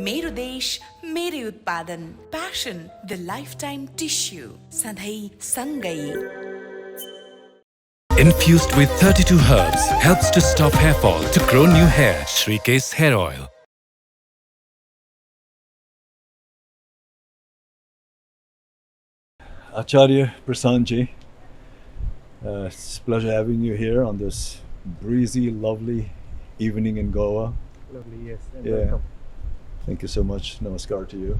मेरो देश मेरै उत्पादन प्यासन द लाइफटाइम टिस्यू सधैँ सँगै Infused with 32 herbs, helps to stop hair fall, to grow new hair. Shrikesh Hair Oil. Acharya Prashant ji, it's a pleasure having you here on this breezy, lovely evening in Goa. Lovely, yes. And Yeah. welcome. Thank you so much. Namaskar to you.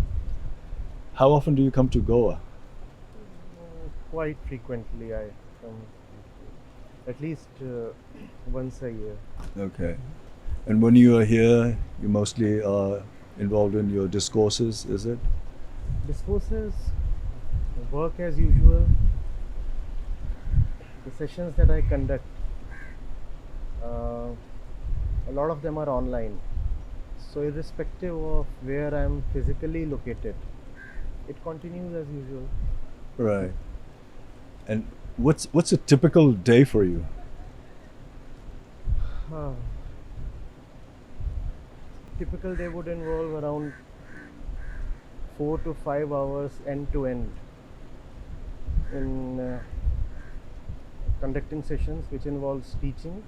How often do you come to Goa? Quite frequently, I come at least once a year. Okay. And when you are here, you mostly are involved in your discourses, is it? Discourses, work as usual. The sessions that I conduct, a lot of them are online. So irrespective of where I am physically located, it continues as usual. Right. And what's a typical day for you? Typical day would involve around 4 to 5 hours end to end in conducting sessions which involves teaching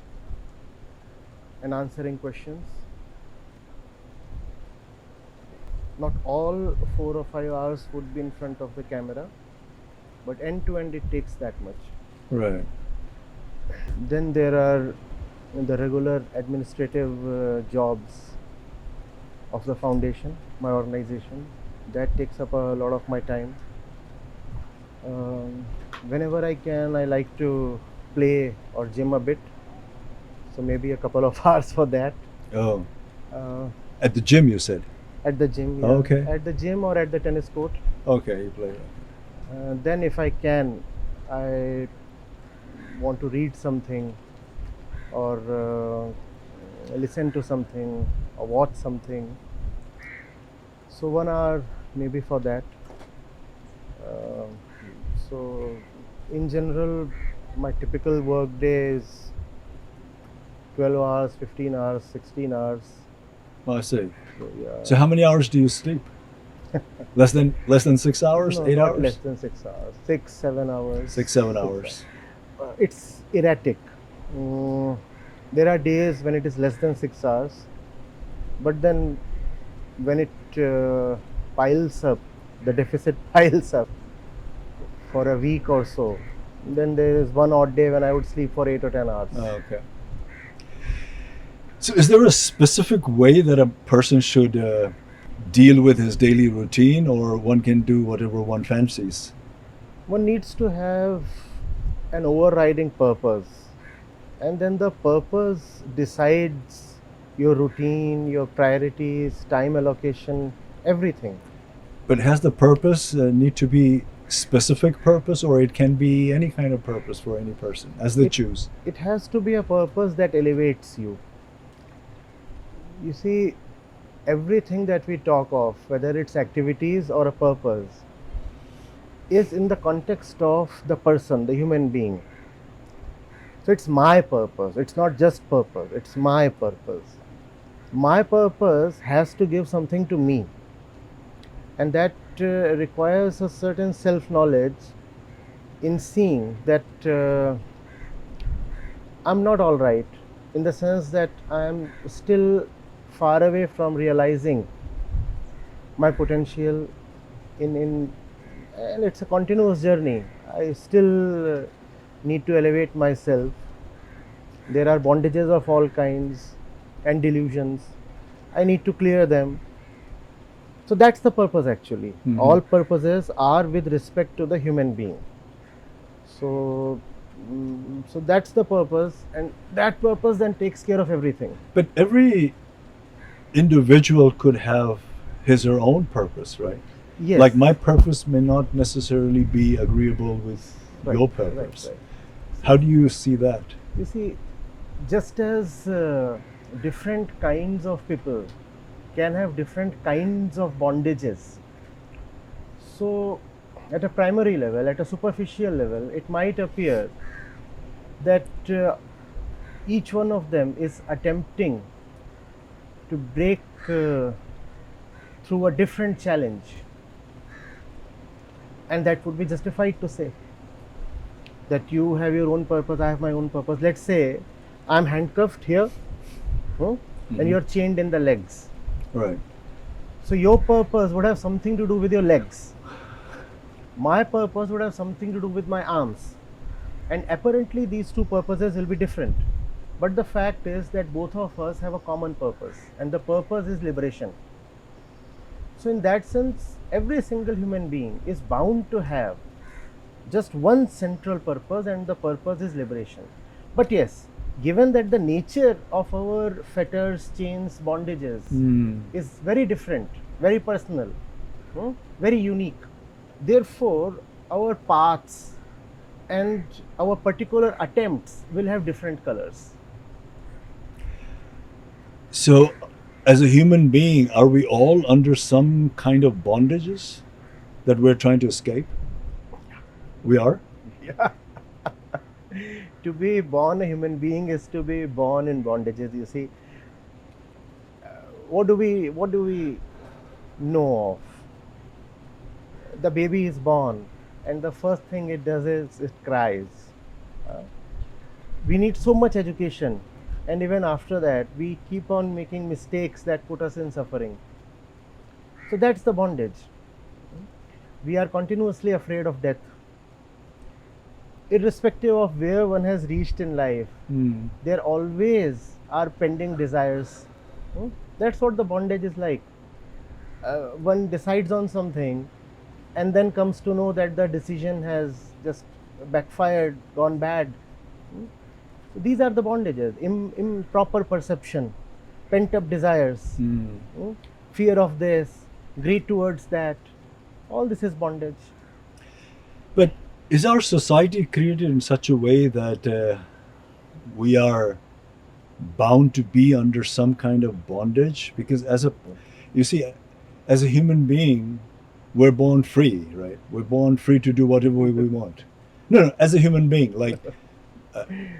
and answering questions. Not all 4 or 5 hours would be in front of the camera, but end to end it takes that much. Right. Then there are the regular administrative jobs of the foundation, my organization. That takes up a lot of my time. Whenever I can, I like to play or gym a bit. So maybe a couple of hours for that. Oh. Uh, At the gym, you said? at the gym, yeah. Oh, okay. At the gym or at the tennis court. Okay, you play. Then if I can, I want to read something or listen to something or watch something. So 1 hour maybe for that. So in general, my typical work day is 12 hours, 15 hours, 16 hours. Oh, I see. So, yeah. So how many hours do you sleep? less than 6 hours? No, 8 not hours? less than 6 hours. 6, 7 hours. 6, 7 hours. It's erratic. There are days when it is less than 6 hours, but then when it piles up, the deficit piles up for a week or so, then there is one odd day when I would sleep for 8 or 10 hours. Oh, okay. So is there a specific way that a person should deal with his daily routine, or one can do whatever one fancies? One needs to have an overriding purpose, and then the purpose decides your routine, your priorities, time allocation, everything. But has the purpose need to be specific purpose, or it can be any kind of purpose for any person as they choose? It has to be a purpose that elevates you. You see, everything that we talk of, whether it's activities or a purpose, is in the context of the person, the human being. So it's my purpose. It's not just purpose. It's my purpose. My purpose has to give something to me, and that requires a certain self-knowledge in seeing that I'm not all right, in the sense that I am still far away from realizing my potential and it's a continuous journey. I still need to elevate myself. There are bondages of all kinds and delusions. I need to clear them. So that's the purpose actually. Mhm. All purposes are with respect to the human being. So that's the purpose, and that purpose then takes care of everything. But every individual could have his or own purpose, right? Yes. Like my purpose may not necessarily be agreeable with Right, your right, purpose. right. How do you see that? You see, just as different kinds of people can have different kinds of bondages, so at a primary level, at a superficial level, it might appear that each one of them is attempting to break through a different challenge. And that would be justified to say that you have your own purpose, I have my own purpose. Let's say I'm handcuffed here, and you're chained in the legs. Right. So your purpose would have something to do with your legs. My purpose would have something to do with my arms. And apparently these two purposes will be different. But the fact is that both of us have a common purpose, and the purpose is liberation. So in that sense, every single human being is bound to have just one central purpose, and the purpose is liberation. But yes, given that the nature of our fetters, chains, bondages is very different, very personal, very unique, therefore our paths and our particular attempts will have different colors. So, as a human being, are we all under some kind of bondages that we're trying to escape? We are? Yeah. To be born a human being is to be born in bondages. You see, what do we know of? The baby is born, and the first thing it does is it cries. We need so much education, and even after that, we keep on making mistakes that put us in suffering. So that's the bondage. We are continuously afraid of death. Irrespective of where one has reached in life, there always are pending desires. That's what the bondage is like. One decides on something and then comes to know that the decision has just backfired, gone bad. So these are the bondages: improper perception, pent up desires, fear of this, greed towards that. All this is bondage. But is our society created in such a way that we are bound to be under some kind of bondage? Because you see, as a human being, we're born free, right? We're born free to do whatever we want. No, as a human being,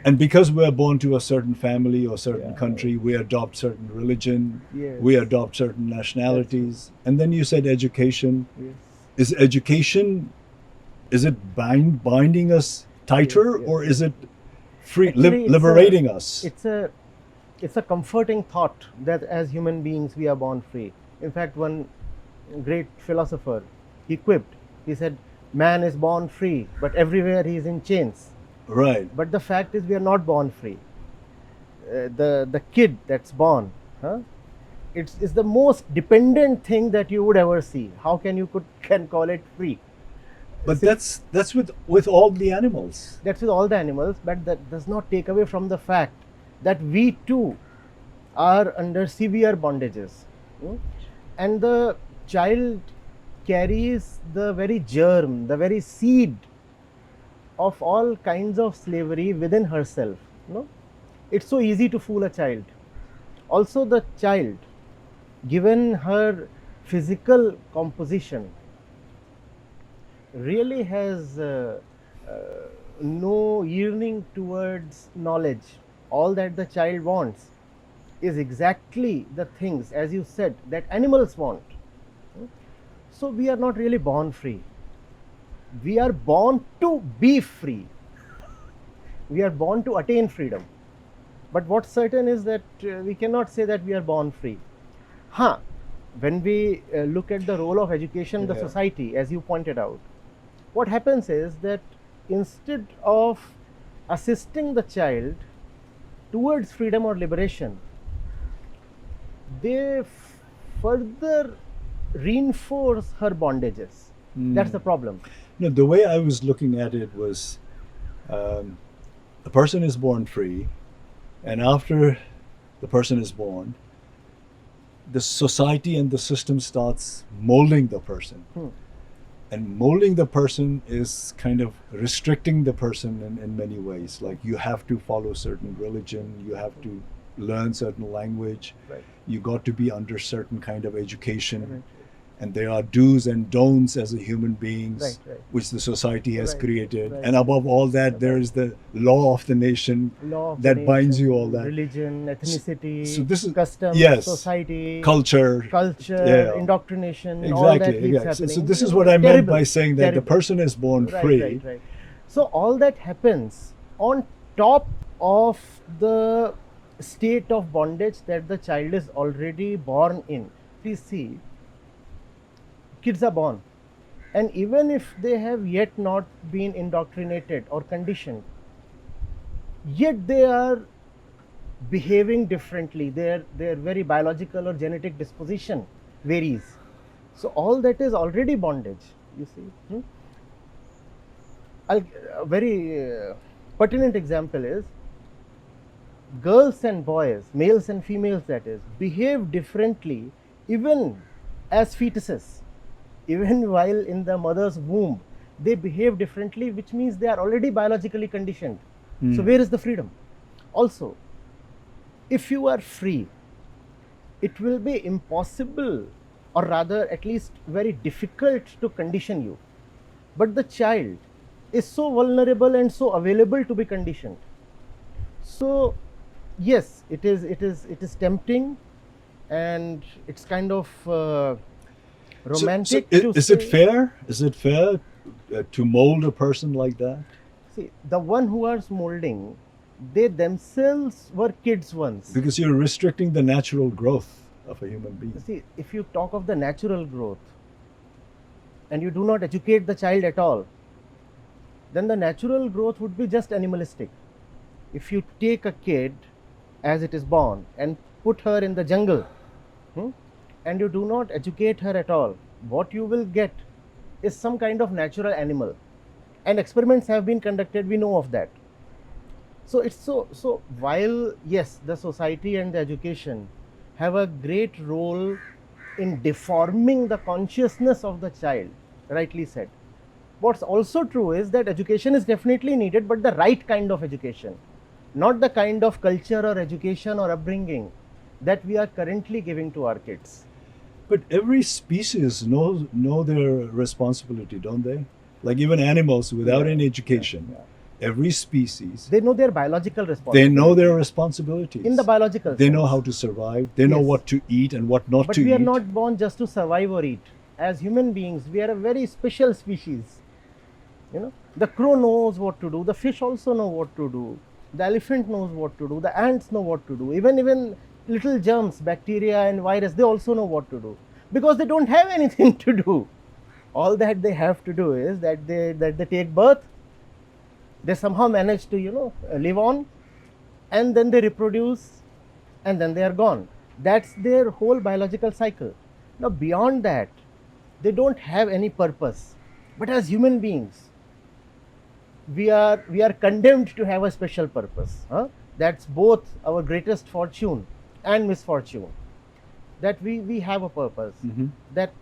and because we are born to a certain family or certain country, we adopt certain religion, we adopt certain nationalities. And then you said education. Yes. Is education, is it binding us tighter, or is it free, Actually, liberating us? It's a comforting thought that as human beings we are born free. In fact, one great philosopher, he quipped, he said, man is born free, but everywhere he is in chains. Right. But the fact is we are not born free. The kid that's born, it's the most dependent thing that you would ever see. How can can call it free? But that's with all the animals. That's with all the animals, but that does not take away from the fact that we too are under severe bondages. And the child carries the very germ, the very seed of all kinds of slavery within herself. It's so easy to fool a child. Also, the child, given her physical composition, really has no yearning towards knowledge. All that the child wants is exactly the things, as you said, that animals want. So we are not really born free. We are born to be free. We are born to attain freedom. But what's certain is that we cannot say that we are born free. When we look at the role of education in the society, as you pointed out, what happens is that instead of assisting the child towards freedom or liberation, they further reinforce her bondages. That's the problem. No, the way I was looking at it was, a person is born free, and after the person is born, the society and the system starts molding the person. And molding the person is kind of restricting the person in many ways. Like, you have to follow certain religion, you have to learn certain language, you got to be under certain kind of education. and there are do's and don'ts as a human beings, Right. which the society has Right, created. right. And above all that, there is the law of the nation Law of the that binds you nation, all that. religion, ethnicity, So this is customs, yes, society, culture, culture, indoctrination, all exactly. that keeps So, happening. so this is You what know, I meant terrible, by saying that the terrible. person is born Right, free. Right. So all that happens on top of the state of bondage that the child is already born in. Please see, kids are born, and even if they have yet not been indoctrinated or conditioned, yet they are behaving differently. Their very biological or genetic disposition varies. So all that is already bondage, you see. A very pertinent example is girls and boys, males and females, that is, behave differently even as fetuses. Even while in the mother's womb, they behave differently, which means they are already biologically conditioned. So where is the freedom? Also, if you are free, it will be impossible, or rather at least very difficult, to condition you. But the child is so vulnerable and so available to be conditioned. So yes, it is tempting, and it's kind of romantic to is say, it fair? Is it fair to mold a person like that? see, the one who are molding, they themselves were kids once. Because you're restricting the natural growth of a human being. See, if you talk of the natural growth and you do not educate the child at all, then the natural growth would be just animalistic. If you take a kid as it is born and put her in the jungle, and you do not educate her at all, what you will get is some kind of natural animal. And experiments have been conducted, we know of that. So it's so while yes, the society and the education have a great role in deforming the consciousness of the child, rightly said. What's also true is that education is definitely needed, but the right kind of education, not the kind of culture or education or upbringing that we are currently giving to our kids. But every species know their responsibility, don't they? Like even animals without any education, every species, They know their biological responsibility. they know their responsibilities. In the biological They sense. know how to survive. They know Yes. what to eat and what not But to we eat. are not born just to survive or eat. As human beings, we are a very special species. You know, the crow knows what to do. The fish also know what to do. The elephant knows what to do. The ants know what to do. Even little germs, bacteria and virus, they also know what to do, because they don't have anything to do. All that they have to do is that they take birth. They somehow manage to live on, and then they reproduce, and then they are gone. That's their whole biological cycle. Now beyond that, they don't have any purpose. But as human beings, we are condemned to have a special purpose. That's both our greatest fortune and misfortune, that we have a purpose. That,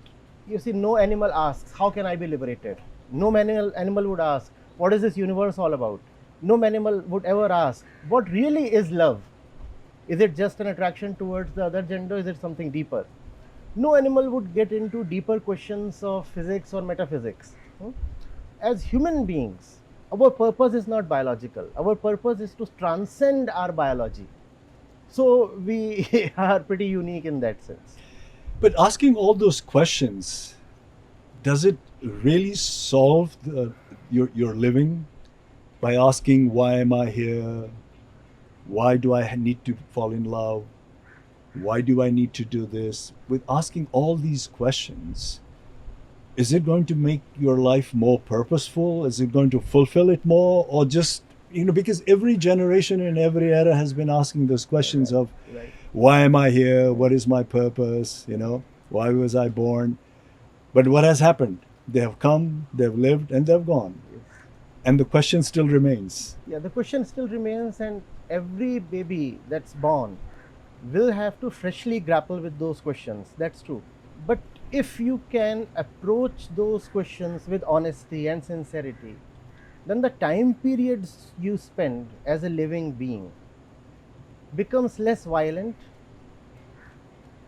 you see, no animal asks, how can I be liberated? No animal would ask, what is this universe all about? No animal would ever ask, what really is love? Is it just an attraction towards the other gender? Is it something deeper? No animal would get into deeper questions of physics or metaphysics. As human beings, our purpose is not biological. Our purpose is to transcend our biology. So we are pretty unique in that sense. But asking all those questions, does it really solve your living? By asking, why am I here? Why do I need to fall in love? Why do I need to do this? With asking all these questions, is it going to make your life more purposeful? Is it going to fulfill it more? Or just, because every generation in every era has been asking those questions of, why am I here? What is my purpose? Why was I born? But what has happened? They have come, they've lived, and they've gone. And the question still remains. Yeah, the question still remains, and every baby that's born will have to freshly grapple with those questions. That's true. But if you can approach those questions with honesty and sincerity, then the time periods you spend as a living being becomes less violent,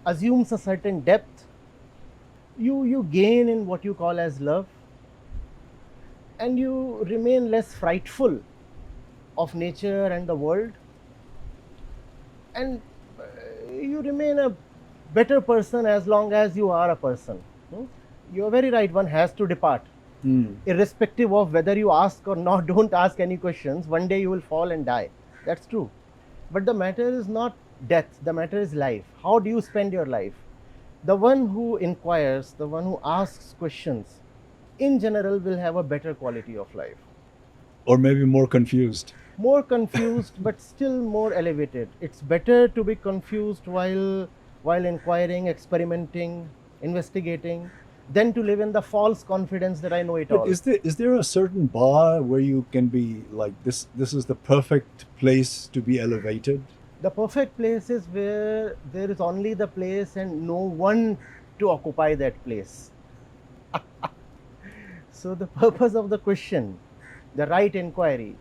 assumes a certain depth, You gain in what you call as love, and you remain less frightful of nature and the world, and you remain a better person as long as you are a person. You are very right, one has to depart. Irrespective of whether you ask or not, don't ask any questions, one day you will fall and die. That's true. But the matter is not death, the matter is life. How do you spend your life? The one who inquires, the one who asks questions, in general will have a better quality of life. Or maybe more confused. More confused, but still more elevated. It's better to be confused while inquiring, experimenting, investigating, than to live in the false confidence that I know it But all. is there a certain bar where you can be like this? This is the perfect place to be elevated. The perfect place is where there is only the place and no one to occupy that place. So the purpose of the question, the right inquiry,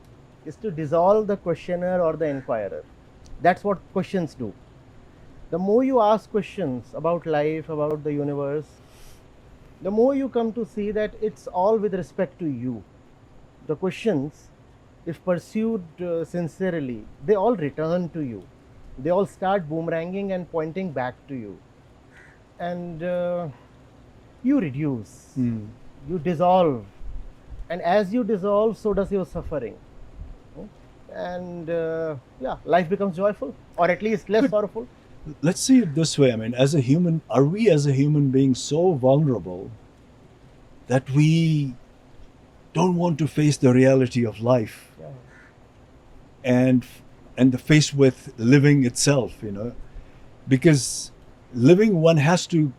is to dissolve the questioner or the inquirer. That's what questions do. The more you ask questions about life, about the universe, the more you come to see that it's all with respect to you. The questions, if pursued sincerely, they all return to you. They all start boomeranging and pointing back to you. And you reduce, you dissolve. And as you dissolve, so does your suffering. And yeah, life becomes joyful, or at least less sorrowful. Let's see it this way. I mean, as a human, are we as a human being so vulnerable that we don't want to face the reality of life Yeah. and the face with living itself, you know? Because living, one has to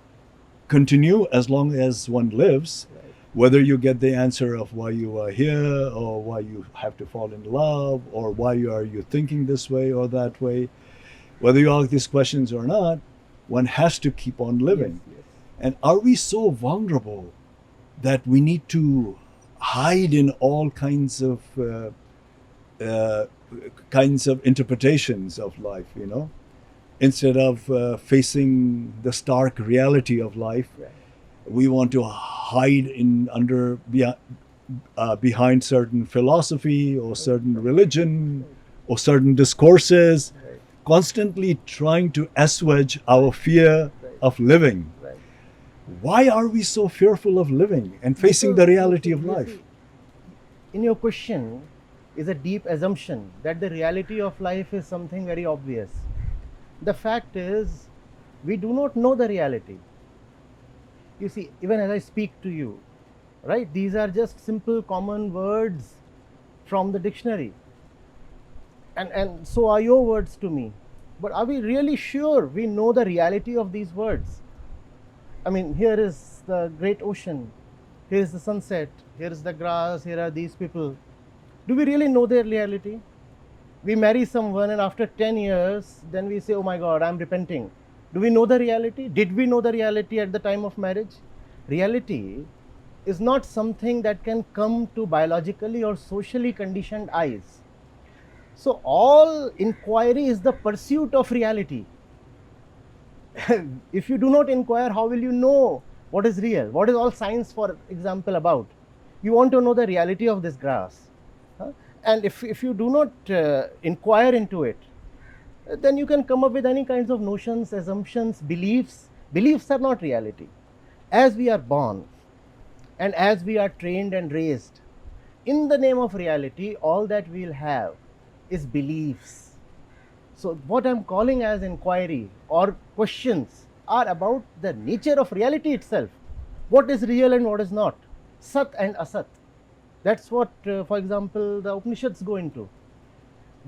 continue as long as one lives. Right. Whether you get the answer of why you are here, or why you have to fall in love, or why are you thinking this way or that way, whether you ask these questions or not, one has to keep on living. Yes, yes. And are we so vulnerable that we need to hide in all kinds of interpretations of life, you know, instead of facing the stark reality of life? Right. We want to hide behind certain philosophy or certain religion or certain discourses, Right. constantly trying to assuage our fear of living. Right. Why are we so fearful of living and facing the reality of life? In your question is a deep assumption that the reality of life is something very obvious. The fact is, we do not know the reality. You see, even as I speak to you, right, these are just simple common words from the dictionary. And so are your words to me. But are we really sure we know the reality of these words? I mean, here is the great ocean, here is the sunset, here is the grass, here are these people. Do we really know their reality? We marry someone and after 10 years, then we say, oh my God, I'm repenting. Do we know the reality? Did we know the reality at the time of marriage? Reality is not something that can come to biologically or socially conditioned eyes. So all inquiry is the pursuit of reality. If you do not inquire, how will you know what is real? What is all science, for example, about? You want to know the reality of this grass. And if you do not inquire into it, then you can come up with any kinds of notions, assumptions, beliefs. Beliefs are not reality. As we are born and as we are trained and raised, in the name of reality, all that we'll have is beliefs. So what I'm calling as inquiry or questions are about the nature of reality itself. What is real and what is not? Sat and Asat. That's what, for example, the Upanishads go into.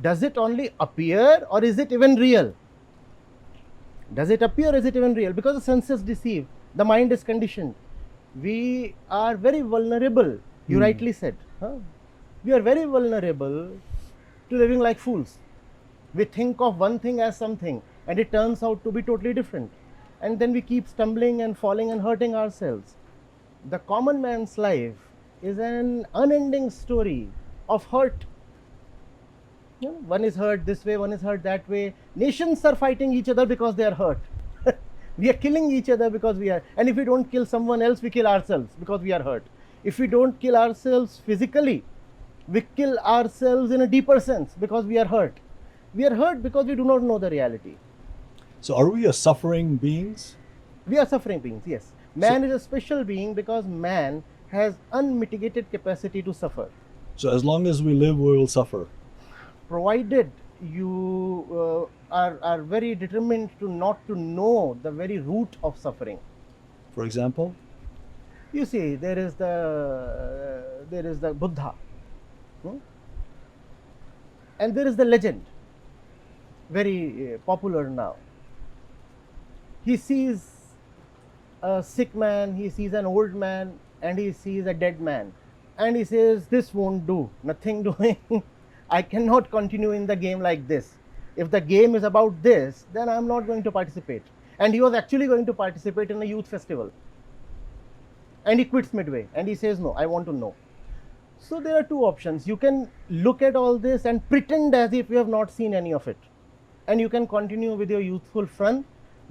Does it only appear or is it even real? Does it appear or is it even real? Because the senses deceive, the mind is conditioned. We are very vulnerable, you rightly said. We are very vulnerable to living like fools. We think of one thing as something and it turns out to be totally different. And then we keep stumbling and falling and hurting ourselves. The common man's life is an unending story of hurt. You know, one is hurt this way, one is hurt that way. Nations are fighting each other because they are hurt. We are killing each other because we are, and if we don't kill someone else, we kill ourselves because we are hurt. If we don't kill ourselves physically, we kill ourselves in a deeper sense because we are hurt. We are hurt because we do not know the reality. So are we a suffering beings? We are suffering beings, yes. Man is a special being because man has unmitigated capacity to suffer. So as long as we live, we will suffer. Provided you are very determined to not to know the very root of suffering. For example? You see, there is the Buddha, and there is the legend, very popular now. He sees a sick man, he sees an old man, and he sees a dead man, and he says, "This won't do, nothing doing. I cannot continue in the game like this. If the game is about this, then I'm not going to participate." And he was actually going to participate in a youth festival. And he quits midway and he says, "No, I want to know." So there are two options. You can look at all this and pretend as if you have not seen any of it. And you can continue with your youthful fun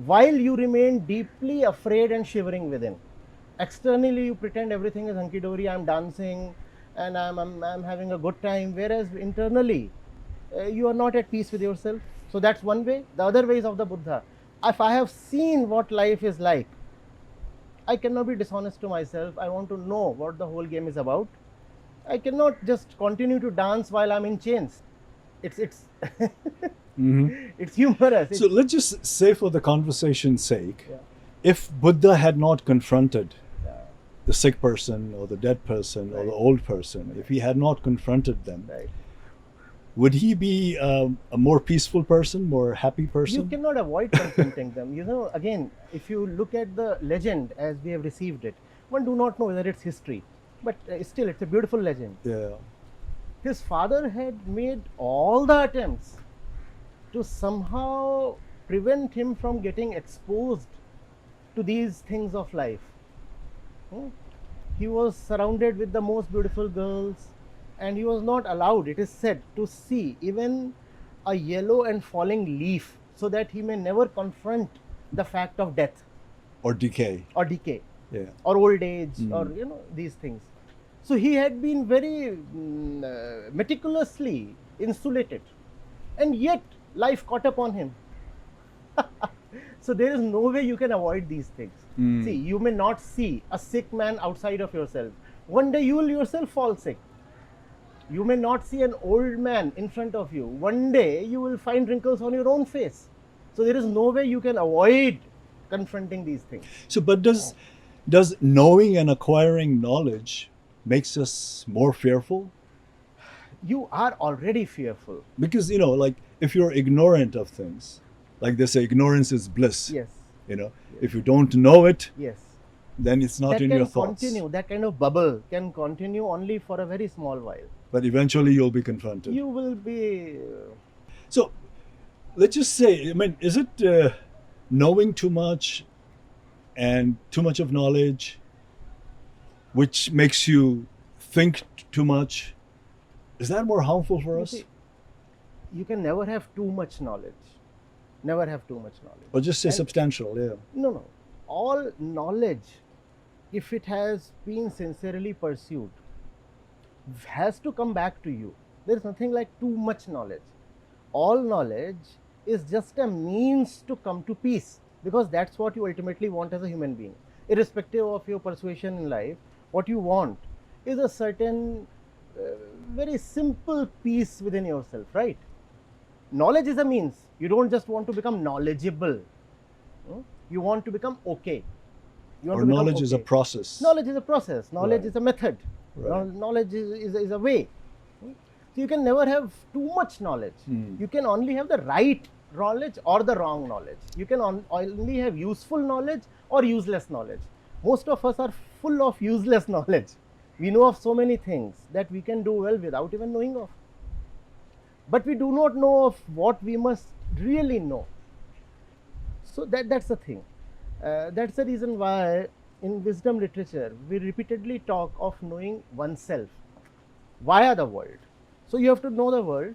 while you remain deeply afraid and shivering within. Externally, you pretend everything is hunky dory, I'm dancing and I'm having a good time, whereas internally, you are not at peace with yourself. So that's one way. The other way is of the Buddha. If I have seen what life is like, I cannot be dishonest to myself. I want to know what the whole game is about. I cannot just continue to dance while I'm in chains. It's it's humorous. So let's just say, for the conversation's sake, Yeah. if Buddha had not confronted Yeah. the sick person or the dead person or the old person, if he had not confronted them, Right. would he be a more peaceful person, more happy person? You cannot avoid confronting them. You know, again, if you look at the legend as we have received it, one do not know whether it's history, but still it's a beautiful legend. Yeah. His father had made all the attempts to somehow prevent him from getting exposed to these things of life. He was surrounded with the most beautiful girls, and he was not allowed, it is said, to see even a yellow and falling leaf, so that he may never confront the fact of death Or decay. or decay Yeah. or old age or these things. So he had been very meticulously insulated, and yet life caught up on him. So there is no way you can avoid these things. See, you may not see a sick man outside of yourself. One day you will yourself fall sick. You may not see an old man in front of you. One day you will find wrinkles on your own face. So there is no way you can avoid confronting these things. So, but does knowing and acquiring knowledge makes us more fearful? You are already fearful. Because, like, if you're ignorant of things, like they say, ignorance is bliss. Yes. If you don't know it, Yes. then it's not That in can your thoughts. continue. That kind of bubble can continue only for a very small while. But eventually you'll be confronted. You will be. So, let's just say, is it knowing too much and too much of knowledge which makes you think too much? Is that more harmful for You us? see, you can never have too much knowledge. Never have too much knowledge. Or just say And- substantial, yeah. No. All knowledge, if it has been sincerely pursued, has to come back to you. There is nothing like too much knowledge. All knowledge is just a means to come to peace, because that's what you ultimately want as a human being. Irrespective of your persuasion in life, what you want is a certain very simple peace within yourself, right? Knowledge is a means. You don't just want to become knowledgeable. You want to become okay. You want Or to become knowledge is a okay. process. Knowledge is a process. Knowledge Right. is a method. Right. Knowledge is a way. So you can never have too much knowledge. You can only have the right knowledge or the wrong knowledge. You can only have useful knowledge or useless knowledge. Most of us are full of useless knowledge. We know of so many things that we can do well without even knowing of. But we do not know of what we must really know. So that's the thing. That's the reason why in wisdom literature we repeatedly talk of knowing oneself via the world. So you have to know the world,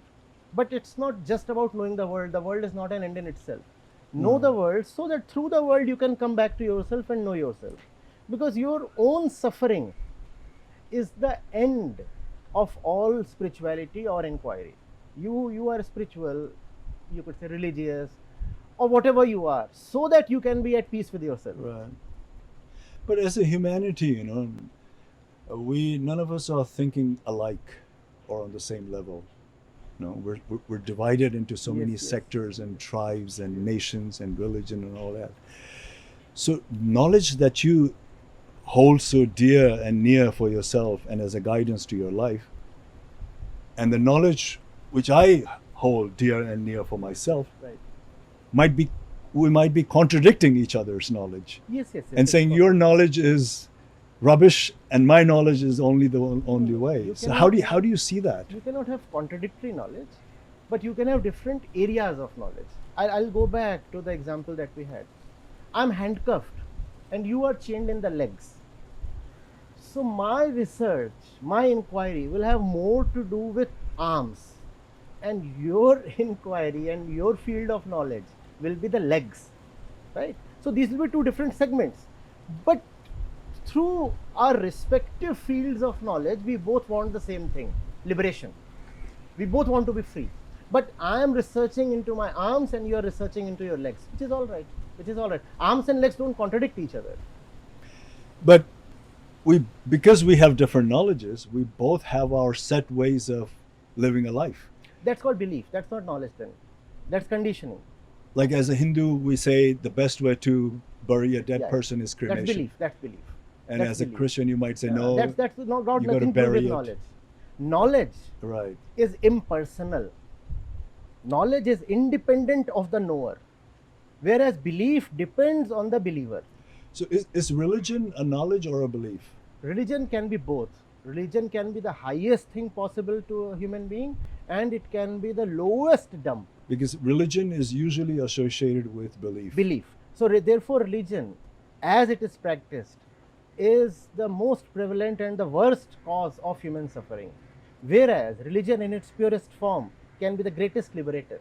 but it's not just about knowing the world. The world is not an end in itself. Know the world, so that through the world you can come back to yourself and know yourself. Because your own suffering is the end of all spirituality or inquiry. You are spiritual, you could say religious, or whatever you are, so that you can be at peace with yourself. Right. But as a humanity, none of us are thinking alike or on the same level. We're divided into so many sectors and tribes and nations and religion and all that. So knowledge that you hold so dear and near for yourself and as a guidance to your life, and the knowledge which I hold dear and near for myself, Right. we might be contradicting each other's knowledge. Yes. And saying your knowledge is rubbish and my knowledge is only the only way. You So cannot how do you see that? You cannot have contradictory knowledge, but you can have different areas of knowledge. I'll go back to the example that we had. I'm handcuffed and you are chained in the legs. So my research, my inquiry will have more to do with arms, and your inquiry and your field of knowledge will be the legs, right? So these will be two different segments, but through our respective fields of knowledge, we both want the same thing: liberation. We both want to be free. But I am researching into my arms and you are researching into your legs, which is all right. Arms and legs don't contradict each other. But because we have different knowledges, we both have our set ways of living a life. That's called belief. That's not knowledge then. That's conditioning. Like as a Hindu, we say the best way to bury a dead person is cremation. That's belief. And That's as belief. a Christian, you might say, no, That's not you gotta nothing to do bury with it. knowledge. Knowledge Right. is impersonal. Knowledge is independent of the knower, whereas belief depends on the believer. So is religion a knowledge or a belief? Religion can be both. Religion can be the highest thing possible to a human being, and it can be the lowest dump. Because religion is usually associated with belief. So therefore religion, as it is practiced, is the most prevalent and the worst cause of human suffering. Whereas religion in its purest form can be the greatest liberator.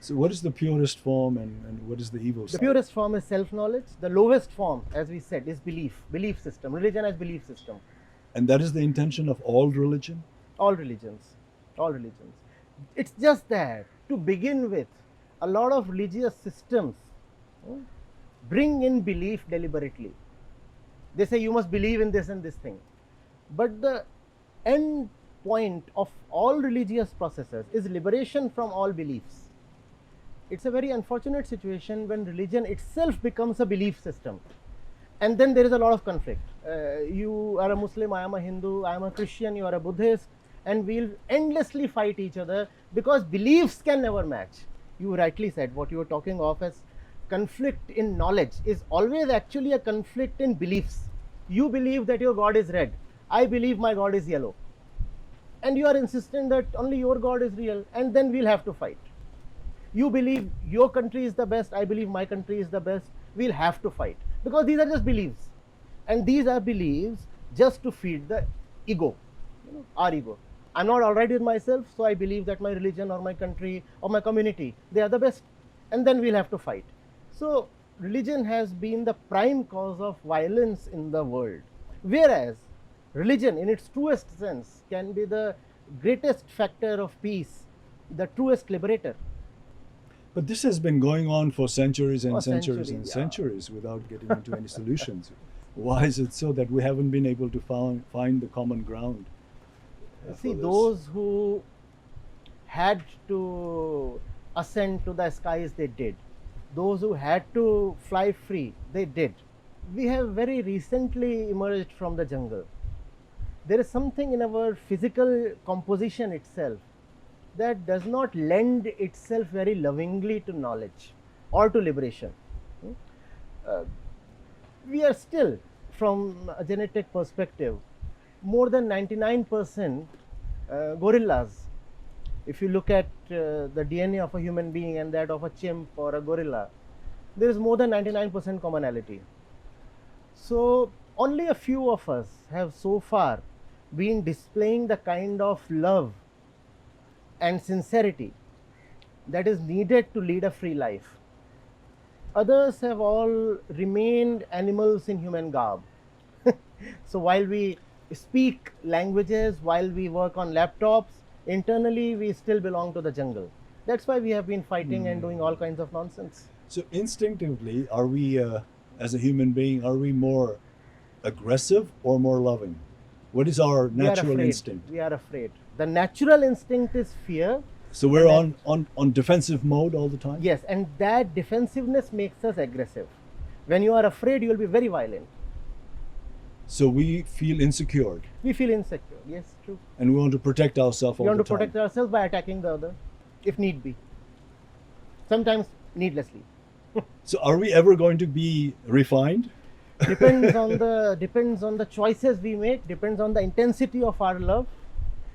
So what is the purest form and what is the evil The side? purest form is self-knowledge. The lowest form, as we said, is belief system. Religion as belief system. And that is the intention of all religion? All religions. It's just that, to begin with, a lot of religious systems bring in belief deliberately. They say you must believe in this and this thing. But the end point of all religious processes is liberation from all beliefs. It's a very unfortunate situation when religion itself becomes a belief system. And then there is a lot of conflict. You are a Muslim, I am a Hindu, I am a Christian, you are a Buddhist, and we'll endlessly fight each other because beliefs can never match. You rightly said what you were talking of as conflict in knowledge is always actually a conflict in beliefs. You believe that your God is red. I believe my God is yellow. And you are insisting that only your God is real, and then we'll have to fight. You believe your country is the best, I believe my country is the best, we'll have to fight. Because these are just beliefs. And these are beliefs just to feed the ego, our ego. I'm not all right with myself, so I believe that my religion or my country or my community, they are the best. And then we'll have to fight. So religion has been the prime cause of violence in the world. Whereas religion in its truest sense can be the greatest factor of peace, the truest liberator. But this has been going on for centuries and For centuries and centuries without getting into any solutions. Why is it so that we haven't been able to find the common ground? See, those who had to ascend to the skies, they did. Those who had to fly free, they did. We have very recently emerged from the jungle. There is something in our physical composition itself that does not lend itself very lovingly to knowledge or to liberation. We are still, from a genetic perspective, more than 99% gorillas. If you look at the DNA of a human being and that of a chimp or a gorilla, there is more than 99% commonality. So only a few of us have so far been displaying the kind of love and sincerity that is needed to lead a free life. Others have all remained animals in human garb. So while we speak languages, while we work on laptops, internally we still belong to the jungle. That's why we have been fighting and doing all kinds of nonsense. So instinctively, are we, as a human being, are we more aggressive or more loving? What is our We are natural afraid. instinct? We are afraid. The natural instinct is fear. So we're And on defensive mode all the time? Yes, and that defensiveness makes us aggressive. When you are afraid, you will be very violent. So we feel insecure We feel insecure. Yes, true. and we want to protect ourselves all We want the to time. protect ourselves by attacking the other, if need be. Sometimes needlessly. So are we ever going to be refined? Depends on the choices we make. Depends on the intensity of our love.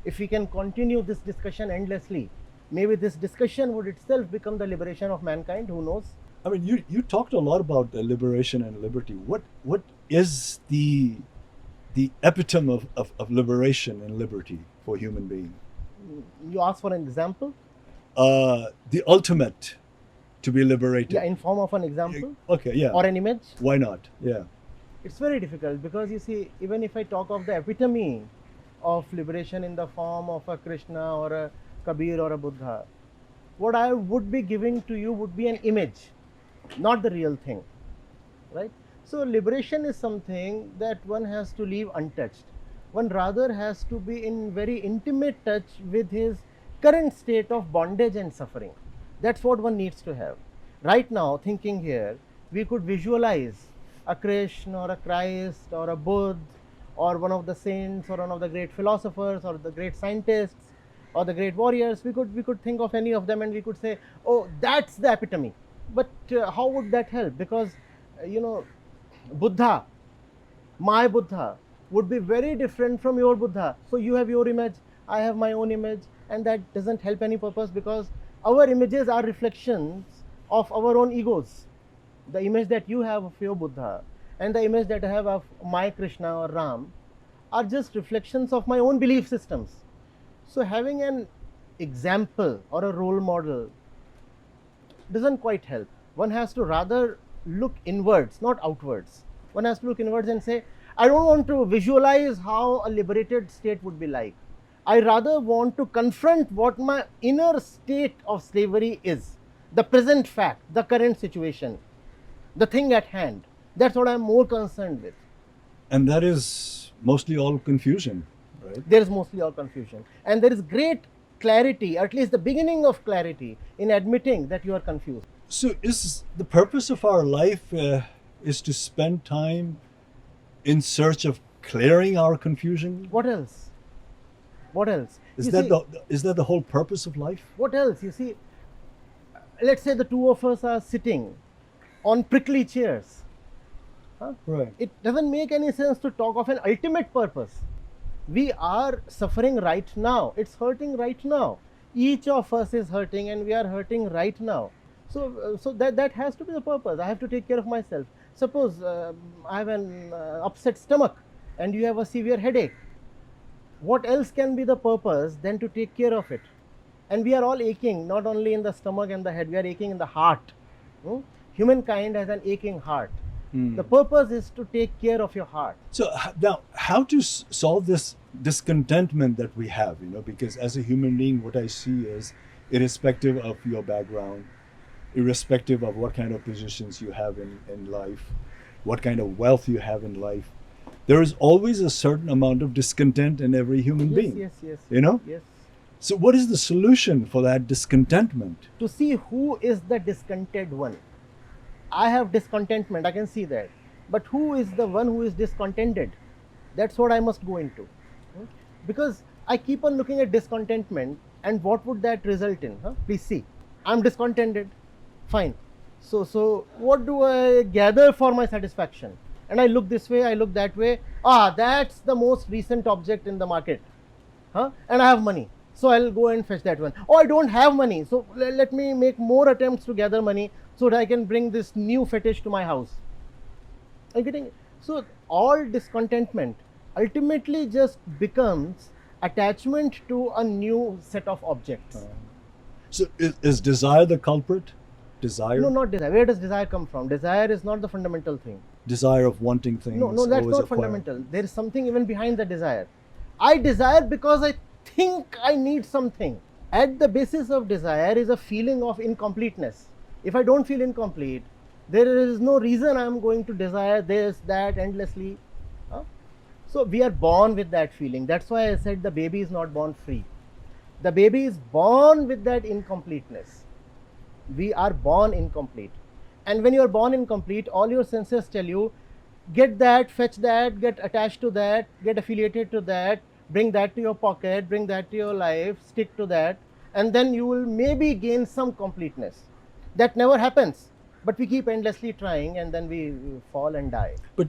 If we can continue this discussion endlessly, maybe this discussion would itself become the liberation of mankind. Who knows? I mean, you talked a lot about liberation and liberty. What is the epitome of liberation and liberty for human being? You ask for an example. The ultimate to be liberated. Yeah, in form of an example Okay, yeah. or an image. Why not? Yeah. It's very difficult because you see, even if I talk of the epitome of liberation in the form of a Krishna or a Kabir or a Buddha, what I would be giving to you would be an image, not the real thing, right? So liberation is something that one has to leave untouched. One rather has to be in very intimate touch with his current state of bondage and suffering. That's what one needs to have. Right now, thinking here, we could visualize a Krishna or a Christ or a Buddha or one of the saints or one of the great philosophers or the great scientists or the great warriors. We could think of any of them and we could say, oh, that's the epitome. But how would that help? Because Buddha, my Buddha, would be very different from your Buddha. So you have your image, I have my own image, and that doesn't help any purpose because our images are reflections of our own egos. The image that you have of your Buddha and the image that I have of my Krishna or Ram are just reflections of my own belief systems. So having an example or a role model doesn't quite help. One has to rather look inwards, not outwards. One has to look inwards and say, I don't want to visualize how a liberated state would be like. I rather want to confront what my inner state of slavery is, the present fact, the current situation, the thing at hand. That's what I'm more concerned with. And that is mostly all confusion, right? There is mostly all confusion. And there is great clarity, at least the beginning of clarity, in admitting that you are confused. So is the purpose of our life is to spend time in search of clearing our confusion? What else? What else? Is You that see, is that the whole purpose of life? what else? You see, let's say the two of us are sitting on prickly chairs. Right. It doesn't make any sense to talk of an ultimate purpose. We are suffering right now. It's hurting right now. Each of us is hurting and we are hurting right now. So that has to be the purpose. I have to take care of myself. Suppose I have an upset stomach and you have a severe headache. What else can be the purpose than to take care of it? And we are all aching, not only in the stomach and the head, we are aching in the heart. Humankind has an aching heart. The purpose is to take care of your heart. So now, how to solve this discontentment that we have? Because as a human being, what I see is, irrespective of your background, irrespective of what kind of positions you have in life, what kind of wealth you have in life, there is always a certain amount of discontent in every human being. Yes. Yes. So what is the solution for that discontentment? To see who is the discontented one. I have discontentment, I can see that. But who is the one who is discontented? That's what I must go into. Because I keep on looking at discontentment, and what would that result in? Please see. I'm discontented. Fine. So what do I gather for my satisfaction? And I look this way, I look that way. That's the most recent object in the market. And I have money. So I'll go and fetch that one. I don't have money. So let me make more attempts to gather money so that I can bring this new fetish to my house. Are you getting it? So all discontentment ultimately just becomes attachment to a new set of objects. So is desire the culprit? desire? No, not desire. Where does desire come from? Desire is not the fundamental thing. Desire of wanting things. No, that's always not acquire. fundamental. There is something even behind the desire. I desire because I think I need something. At the basis of desire is a feeling of incompleteness. If I don't feel incomplete, there is no reason I am going to desire this, that endlessly. Huh? So we are born with that feeling. That's why I said the baby is not born free. The baby is born with that incompleteness. We are born incomplete. And when you are born incomplete, all your senses tell you, get that, fetch that, get attached to that, get affiliated to that, bring that to your pocket, bring that to your life, stick to that, and then you will maybe gain some completeness. That never happens, but we keep endlessly trying, and then we fall and die. But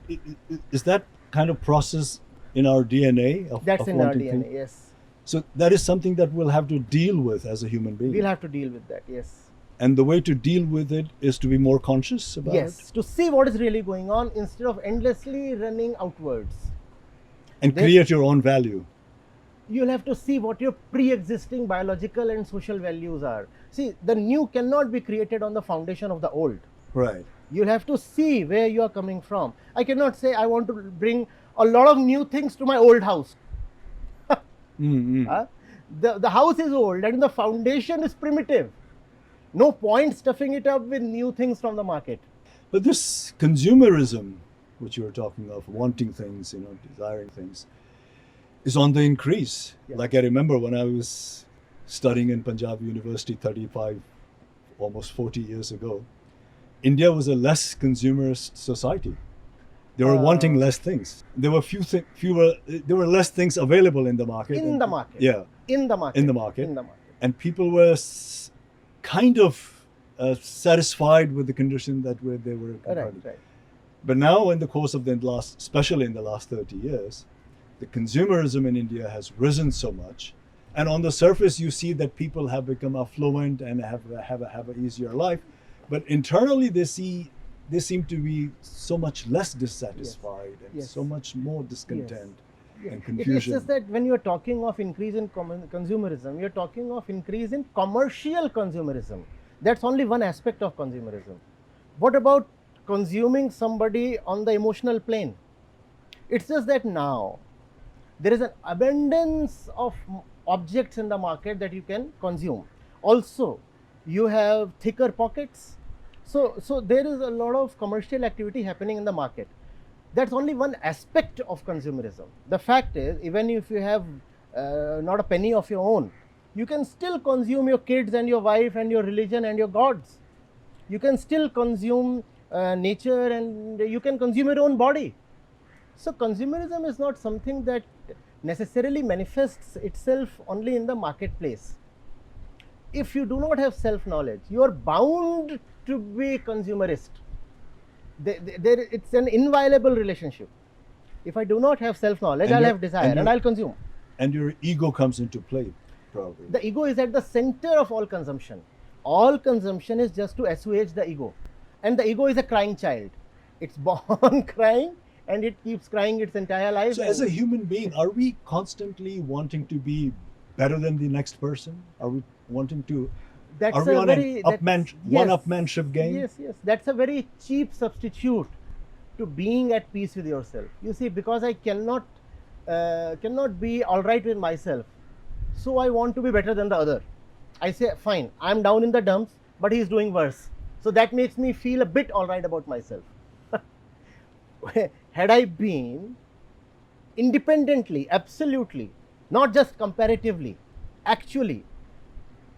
is that kind of process in our DNA? That's of in our wanting DNA, things? yes. So that is something that we'll have to deal with as a human being. We'll have to deal with that, yes. And the way to deal with it is to be more conscious about Yes, it to see what is really going on instead of endlessly running outwards. and create your own value. You'll have to see what your pre-existing biological and social values are. See, the new cannot be created on the foundation of the old. Right. You'll have to see where you are coming from. I cannot say I want to bring a lot of new things to my old house. The house is old and the foundation is primitive. No point stuffing it up with new things from the market. But this consumerism, which you were talking of, wanting things, desiring things, is on the increase. Yeah. Like I remember when I was studying in Punjab University 35, almost 40 years ago, India was a less consumerist society. They were wanting less things. There were there were less things available in the market. In the market. Yeah. In the market. In the market. In the market. And people were kind of satisfied with the condition that they were confronted. Right. But now, in the course of especially in the last 30 years, the consumerism in India has risen so much, and on the surface, you see that people have become affluent and have an easier life, but internally, they seem to be so much less dissatisfied and Yes. so much more discontent and It's confusion. just that when you're talking of increase in consumerism, you're talking of increase in commercial consumerism. That's only one aspect of consumerism. What about consuming somebody on the emotional plane? It's just that now there is an abundance of objects in the market that you can consume. Also, you have thicker pockets. So there is a lot of commercial activity happening in the market. That's only one aspect of consumerism. The fact is, even if you have not a penny of your own, you can still consume your kids and your wife and your religion and your gods. You can still consume nature, and you can consume your own body. So consumerism is not something that necessarily manifests itself only in the marketplace. If you do not have self-knowledge, you are bound to be consumerist. It's an inviolable relationship. If I do not have self-knowledge, I'll have desire and I'll consume. And your ego comes into play, probably. The ego is at the center of all consumption. All consumption is just to assuage the ego. And the ego is a crying child. It's born crying and it keeps crying its entire life. So as a human being, are we constantly wanting to be better than the next person? Are we wanting to... That's Are we on very, an one-upmanship game? Yes. That's a very cheap substitute to being at peace with yourself. You see, because I cannot be all right with myself, so I want to be better than the other. I say, fine, I'm down in the dumps, but he's doing worse. So that makes me feel a bit all right about myself. Had I been independently, absolutely, not just comparatively, actually,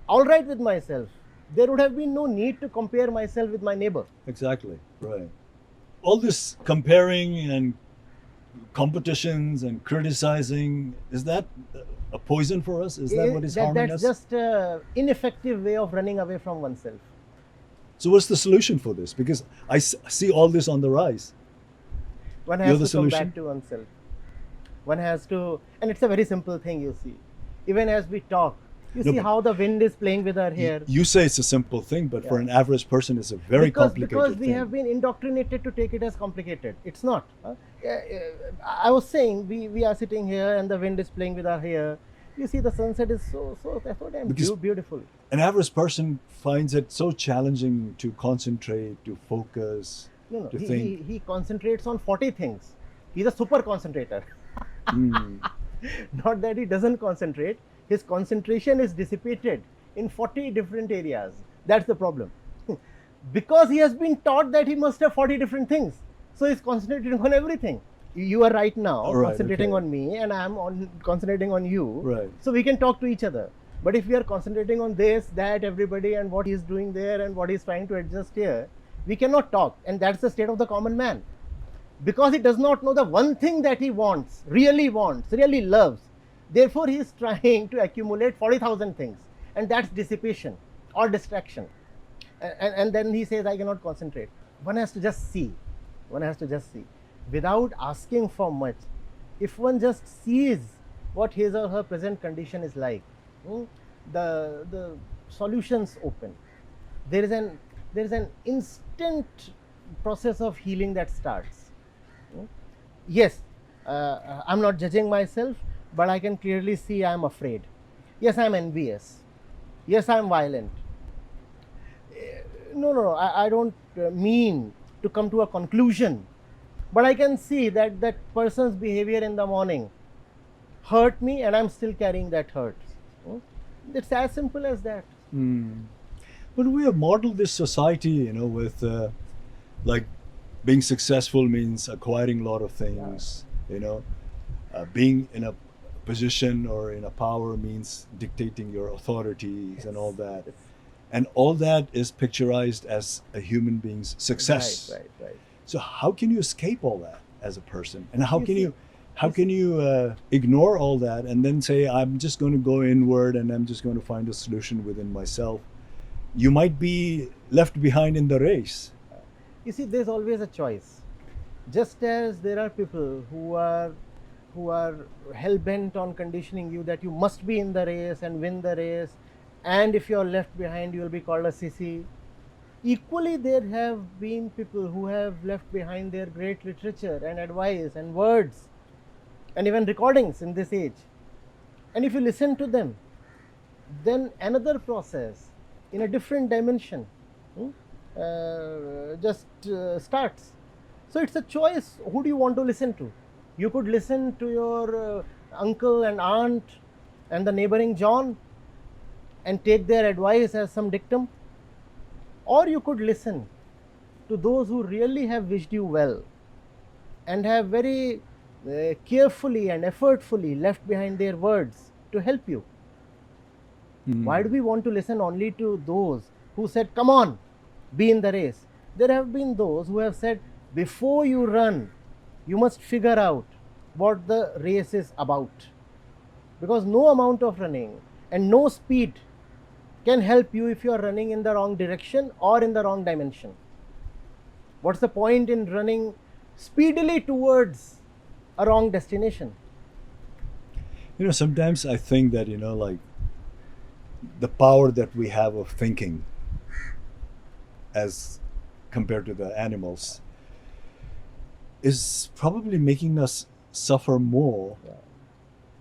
all right with myself, there would have been no need to compare myself with my neighbor. Exactly, right. All this comparing and competitions and criticizing, is that a poison for us? Is that what is harming us? That's just an ineffective way of running away from oneself. So what's the solution for this? Because I see all this on the rise. One You're has the to come solution? back to oneself. One has to, and it's a very simple thing, you see. Even as we talk, you No, see but how the wind is playing with our hair. You say it's a simple thing, but for Yeah. an average person, it's a very complicated Because we thing. have been indoctrinated to take it as complicated. It's not. I was saying, we are sitting here and the wind is playing with our hair, You see, the sunset is so damn Because- beautiful. An average person finds it so challenging to concentrate, to focus, No, to he, think. he concentrates on 40 things. He's a super concentrator. Mm. Not that he doesn't concentrate, his concentration is dissipated in 40 different areas. That's the problem. Because he has been taught that he must have 40 different things. So he's concentrating on everything. You are right now Right, concentrating okay. on me, and I am concentrating on you. Right. So we can talk to each other. But if we are concentrating on this, that, everybody, and what he's doing there and what he's trying to adjust here, we cannot talk. And that's the state of the common man. Because he does not know the one thing that he wants, really loves. Therefore, he is trying to accumulate 40,000 things. And that's dissipation or distraction. And then he says, I cannot concentrate. One has to just see. Without asking for much. If one just sees what his or her present condition is like, the solutions open. There is an instant process of healing that starts. Yes, I'm not judging myself, but I can clearly see I'm afraid. Yes, I'm envious. Yes, I'm violent. No, I don't mean to come to a conclusion, but I can see that that person's behavior in the morning hurt me, and I'm still carrying that hurt. It's as simple as that. But we have modeled this society, with like being successful means acquiring a lot of things, being in a position or in a power means dictating your authorities and all that. And all that is picturized as a human being's success. Right. So how can you escape all that as a person? And how You can you ignore all that and then say, I'm just going to go inward and I'm just going to find a solution within myself? You might be left behind in the race. You see, there's always a choice. Just as there are people who are hell-bent on conditioning you that you must be in the race and win the race, and if you're left behind, you'll be called a sissy. Equally, there have been people who have left behind their great literature and advice and words and even recordings in this age. And if you listen to them, then another process in a different dimension starts. So it's a choice. Who do you want to listen to? You could listen to your uncle and aunt and the neighboring John and take their advice as some dictum, or you could listen to those who really have wished you well and have very carefully and effortfully left behind their words to help you. Why do we want to listen only to those who said, come on, be in the race? There have been those who have said, before you run, you must figure out what the race is about. Because no amount of running and no speed can help you if you are running in the wrong direction or in the wrong dimension. What's the point in running speedily towards a wrong destination? Sometimes I think that, like the power that we have of thinking as compared to the animals is probably making us suffer more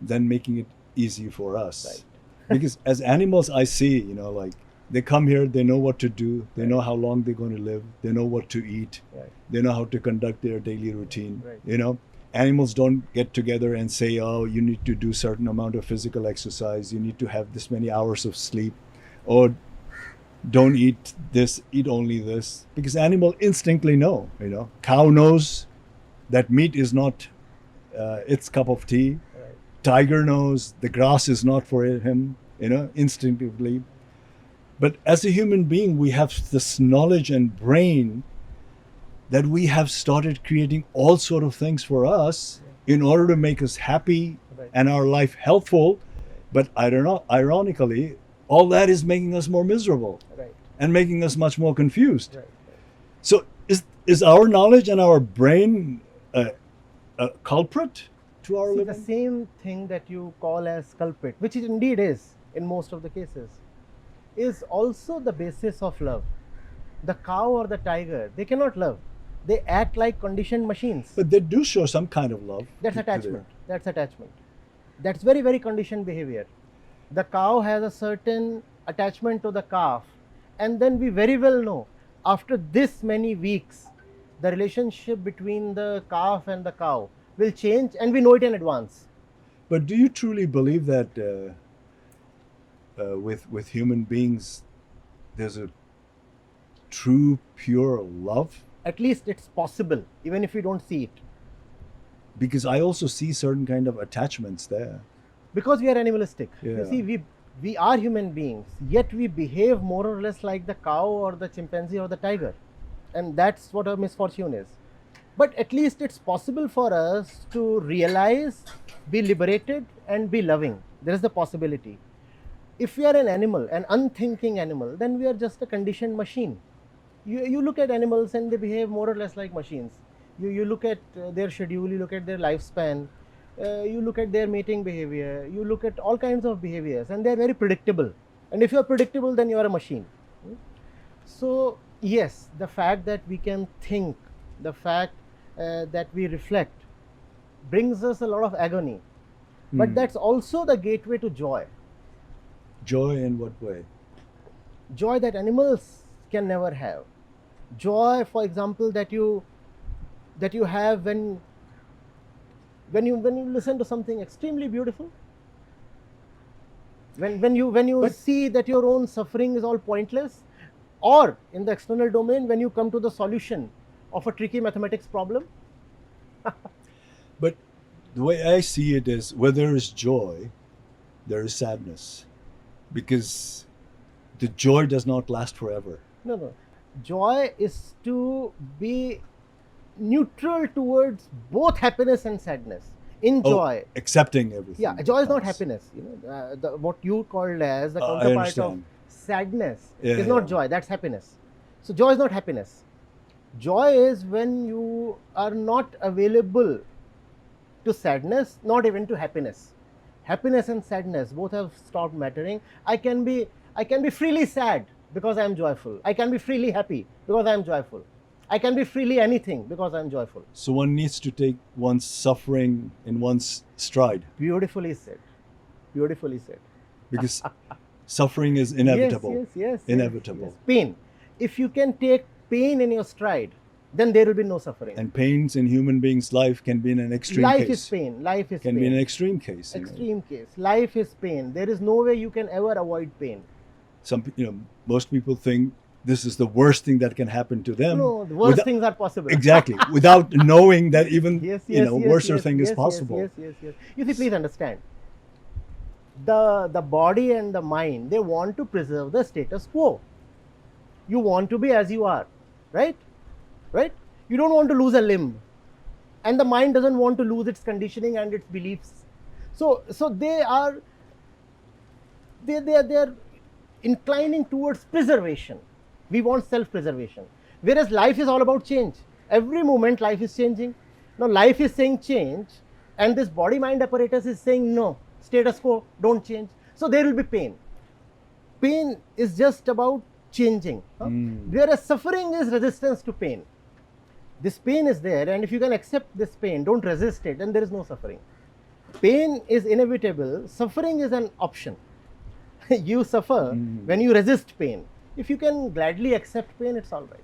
than making it easy for us. Right. Because as animals, I see, like they come here, they know what to do, they know how long they're going to live, they know what to eat, they know how to conduct their daily routine. Animals don't get together and say, oh, you need to do certain amount of physical exercise, you need to have this many hours of sleep, or don't eat this, eat only this. Because animals instinctively know, cow knows that meat is not its cup of tea. Tiger knows the grass is not for him, instinctively. But as a human being, we have this knowledge and brain that we have started creating all sort of things for us in order to make us happy and our life helpful. But I don't know, ironically, all that is making us more miserable and making us much more confused. So is our knowledge and our brain a culprit to our See, living? the same thing that you call as culprit, which it indeed is in most of the cases, is also the basis of love. The cow or the tiger, they cannot love. They act like conditioned machines. But they do show some kind of love. That's to attachment. That's attachment. That's very, very conditioned behavior. The cow has a certain attachment to the calf, and then we very well know after this many weeks, the relationship between the calf and the cow will change, and we know it in advance. But do you truly believe that with human beings, there's a true, pure love? At least it's possible, even if we don't see it. Because I also see certain kind of attachments there. Because we are animalistic. Yeah. You see, we are human beings, yet we behave more or less like the cow or the chimpanzee or the tiger. And that's what a misfortune is. But at least it's possible for us to realize, be liberated, and be loving. There is the possibility. If we are an animal, an unthinking animal, then we are just a conditioned machine. You look at animals and they behave more or less like machines. You look at their schedule, you look at their lifespan, you look at their mating behavior, you look at all kinds of behaviors, and they are very predictable. And if you are predictable, then you are a machine. So yes, the fact that we can think, the fact that we reflect, brings us a lot of agony. But that's also the gateway to joy. Joy in what way? Joy that animals can never have. Joy, for example, that you have when you listen to something extremely beautiful. When you see that your own suffering is all pointless, or in the external domain, when you come to the solution of a tricky mathematics problem. But the way I see it is, where there is joy, there is sadness. Because the joy does not last forever. No. Joy is to be neutral towards both happiness and sadness. In joy, accepting everything. yeah, joy is not happiness. What you called as the counterpart of sadness is not joy. That's happiness. So joy is not happiness. Joy is when you are not available to sadness, not even to happiness. Happiness and sadness both have stopped mattering. I can be freely sad because I am joyful. I can be freely happy because I am joyful. I can be freely anything because I am joyful. So one needs to take one's suffering in one's stride. Beautifully said. Beautifully said. Because suffering is inevitable. Yes. Inevitable. Yes. Pain. If you can take pain in your stride, then there will be no suffering. And pains in human beings' life can be in an extreme case. Life is pain. Life is can pain. be an extreme case. Extreme case. Life is pain. There is no way you can ever avoid pain. Most people think this is the worst thing that can happen to them. No, the worst things are possible. Exactly. Without knowing that even worse thing is possible. Yes. You see, please understand. The body and the mind, they want to preserve the status quo. You want to be as you are, right? Right? You don't want to lose a limb. And the mind doesn't want to lose its conditioning and its beliefs. So they are inclining towards preservation. We want self-preservation. Whereas life is all about change. Every moment life is changing. Now life is saying change, and this body-mind apparatus is saying no, status quo, don't change. So there will be pain. Pain is just about changing. Whereas suffering is resistance to pain. This pain is there, and if you can accept this pain, don't resist it, then there is no suffering. Pain is inevitable. Suffering is an option. You suffer when you resist pain. If you can gladly accept pain, it's all right.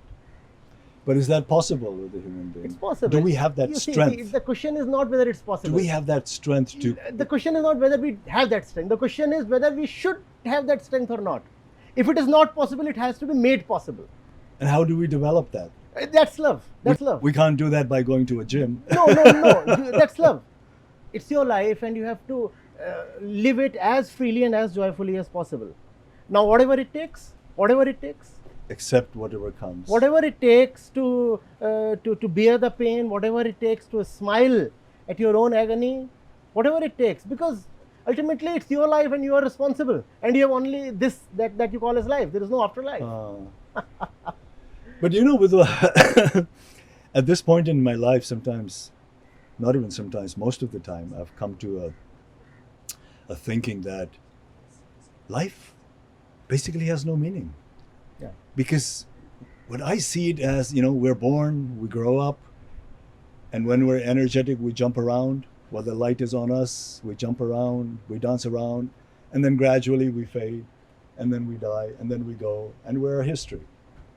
But is that possible with a human being? It's possible. Do we have that strength? See, the question is not whether it's possible. Do we have that strength to... The question is not whether we have that strength. The question is whether we should have that strength or not. If it is not possible, it has to be made possible. And how do we develop that? That's love. That's love. We can't do that by going to a gym. No. That's love. It's your life, and you have to live it as freely and as joyfully as possible. Now, whatever it takes. Accept whatever comes. Whatever it takes to bear the pain, whatever it takes to smile at your own agony, whatever it takes, because ultimately it's your life and you are responsible, and you have only this that you call as life. There is no afterlife. But with at this point in my life, sometimes, not even sometimes, most of the time, I've come to a thinking that life basically has no meaning. Yeah. Because when I see it as, we're born, we grow up, and when we're energetic, we jump around. While the light is on us, we jump around, we dance around, and then gradually we fade, and then we die, and then we go, and we're a history.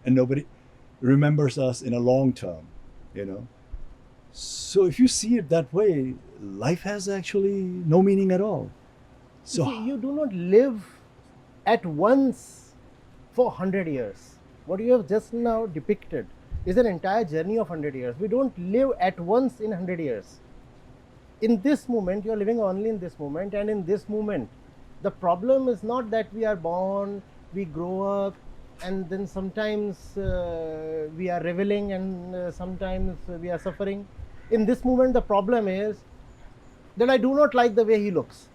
And nobody remembers us in a long term, you know. So if you see it that way, life has actually no meaning at all. So See, you do not live at once for 100 years. What you have just now depicted is an entire journey of 100 years. We don't live at once in 100 years. In this moment, you are living only in this moment, and in this moment, the problem is not that we are born, we grow up, and then sometimes we are reveling, and sometimes we are suffering. In this moment, the problem is that I do not like the way he looks,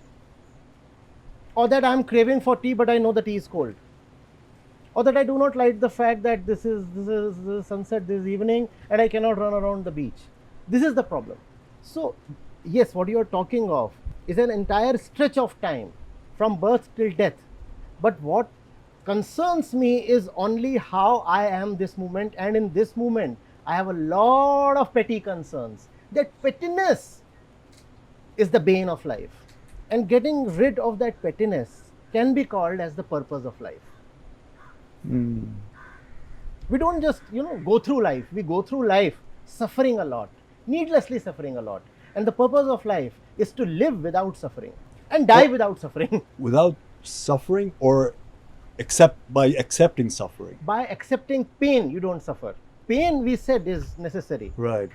or that I am craving for tea, but I know the tea is cold, or that I do not like the fact that this is sunset this evening and I cannot run around the beach. This is the problem. So yes, what you are talking of is an entire stretch of time from birth till death, but what concerns me is only how I am this moment, and in this moment I have a lot of petty concerns. That pettiness is the bane of life, and getting rid of that pettiness can be called as the purpose of life. We don't just go through life. We go through life suffering a lot, needlessly suffering a lot, and the purpose of life is to live without suffering and die without suffering. without suffering, or by accepting suffering. By accepting pain, you don't suffer. Pain, we said, is necessary. Right.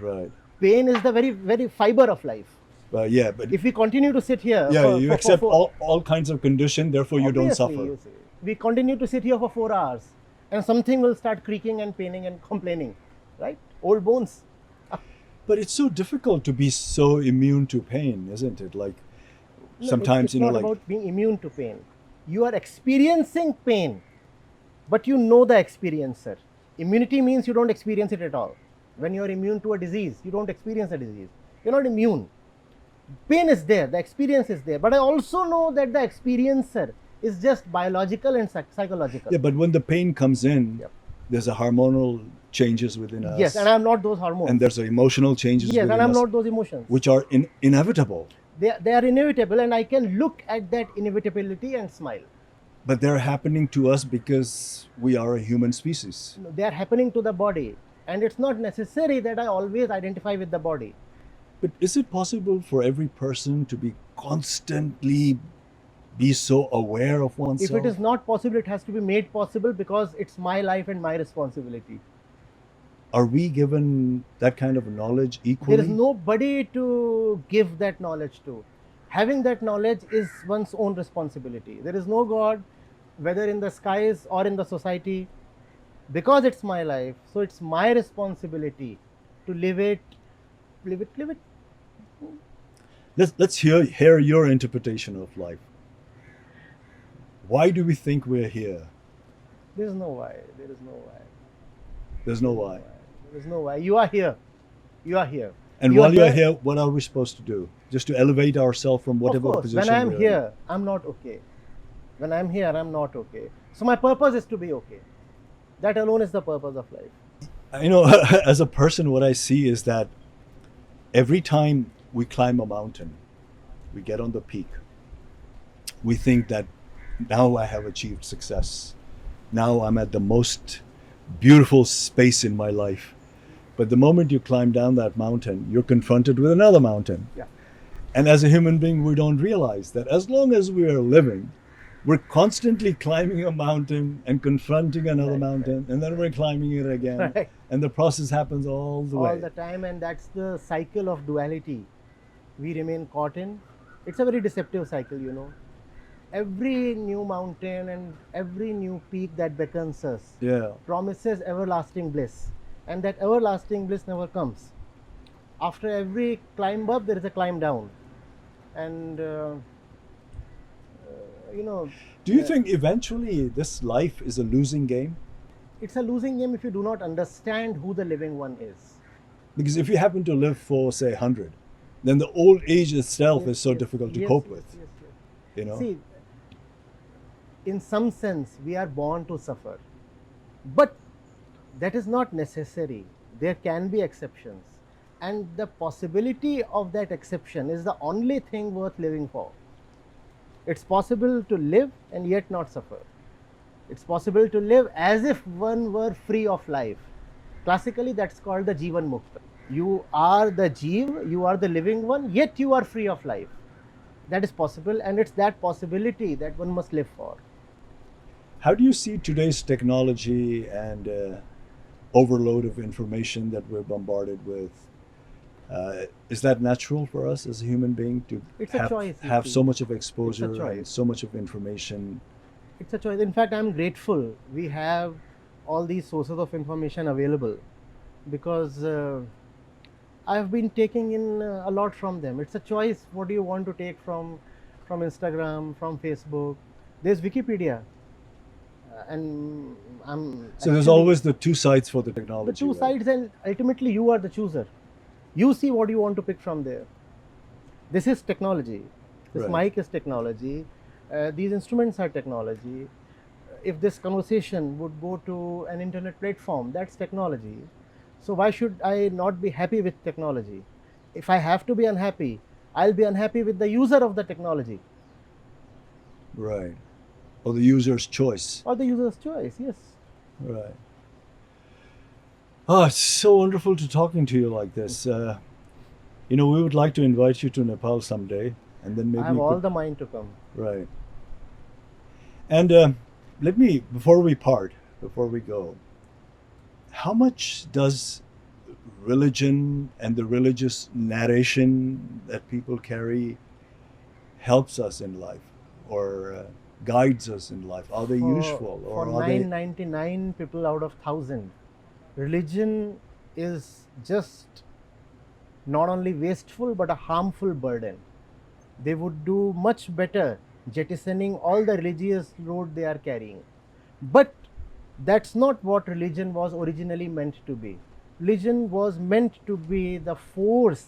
Pain is the very fiber of life. Yeah, but If we continue to sit here, you accept all kinds of condition, therefore you don't obviously, suffer. you see, we continue to sit here for 4 hours, and something will start creaking and paining and complaining, right? Old bones. But it's so difficult to be so immune to pain, isn't it? Like No, sometimes it's not about being immune to pain. You are experiencing pain, but you know the experiencer. Immunity means you don't experience it at all. When you are immune to a disease, you don't experience a disease. You're not immune. Pain is there, the experience is there, but I also know that the experiencer is just biological and psychological. Yeah, but when the pain comes in, Yep. there's a hormonal changes within us. Yes, and I'm not those hormones. And there's a emotional changes Yes, within and I'm us, not those emotions. which are inevitable. They are inevitable, and I can look at that inevitability and smile. But they're happening to us because we are a human species. They are happening to the body, and it's not necessary that I always identify with the body. But is it possible for every person to be constantly be so aware of oneself? If it is not possible, it has to be made possible, because it's my life and my responsibility. Are we given that kind of knowledge equally? There is nobody to give that knowledge to. Having that knowledge is one's own responsibility. There is no God, whether in the skies or in the society, because it's my life. So it's my responsibility to live it. Let's hear your interpretation of life. Why do we think we're here? There is no why. There is no why. There's no why. There is no why. You are here. You are here. And You while you're here, what are we supposed to do? Just to elevate ourselves from whatever Of course, position when I'm we're here, I'm not okay. When I'm here, I'm not okay. So my purpose is to be okay. That alone is the purpose of life. in. As a person, what I see is that every time we climb a mountain, we get on the peak, we think that now I have achieved success. Now I'm at the most beautiful space in my life. But the moment you climb down that mountain, you're confronted with another mountain. Yeah. And as a human being, we don't realize that as long as we are living, we're constantly climbing a mountain and confronting another mountain, and then we're climbing it again. Right. And the process happens all the way. All the time, and that's the cycle of duality we remain caught in. It's a very deceptive cycle, Every new mountain and every new peak that beckons us Yeah. promises everlasting bliss, and that everlasting bliss never comes. After every climb up, there is a climb down, and Do you think eventually this life is a losing game? it's a losing game if you do not understand who the living one is. Because if you happen to live for, say, 100, then the old age itself is so difficult to cope with. Yes. See, in some sense, we are born to suffer, but that is not necessary. There can be exceptions, And the possibility of that exception is the only thing worth living for. It's possible to live and yet not suffer. It's possible to live as if one were free of life. Classically, that's called the Jivan Mukta. You are the Jeev, you are the living one, yet you are free of life. That is possible, and it's that possibility that one must live for. How do you see today's technology and overload of information that we're bombarded with? Is that natural for us as a human being to It's a choice, you have see. so much of exposure and choice. so much of information? It's a choice. In fact, I'm grateful we have all these sources of information available, because I've been taking in a lot from them. It's a choice. What do you want to take from Instagram, from Facebook? There's Wikipedia, and I'm So there's actually- always the two sides for the the technology. two right? sides, and ultimately you are the chooser. You see what you want to pick from there. This is technology. This Right. mic is technology. These instruments are technology. If this conversation would go to an internet platform, that's technology. So why should I not be happy with technology? If I have to be unhappy, I'll be unhappy with the user of the technology Right. Or the user's choice. or the user's choice. Yes. Right. Oh, it's so wonderful to talking to you like this. We would like to invite you to Nepal someday, and then maybe I have you all could- the mind to come. Right. And let me, before we part, before we go, how much does religion and the religious narration that people carry helps us in life, or guides us in life? Are they useful, or for are they? 999 people out of 1,000, religion is just not only wasteful but a harmful burden. They would do much better jettisoning all the religious load they are carrying. But that's not what religion was originally meant to be. Religion was meant to be the force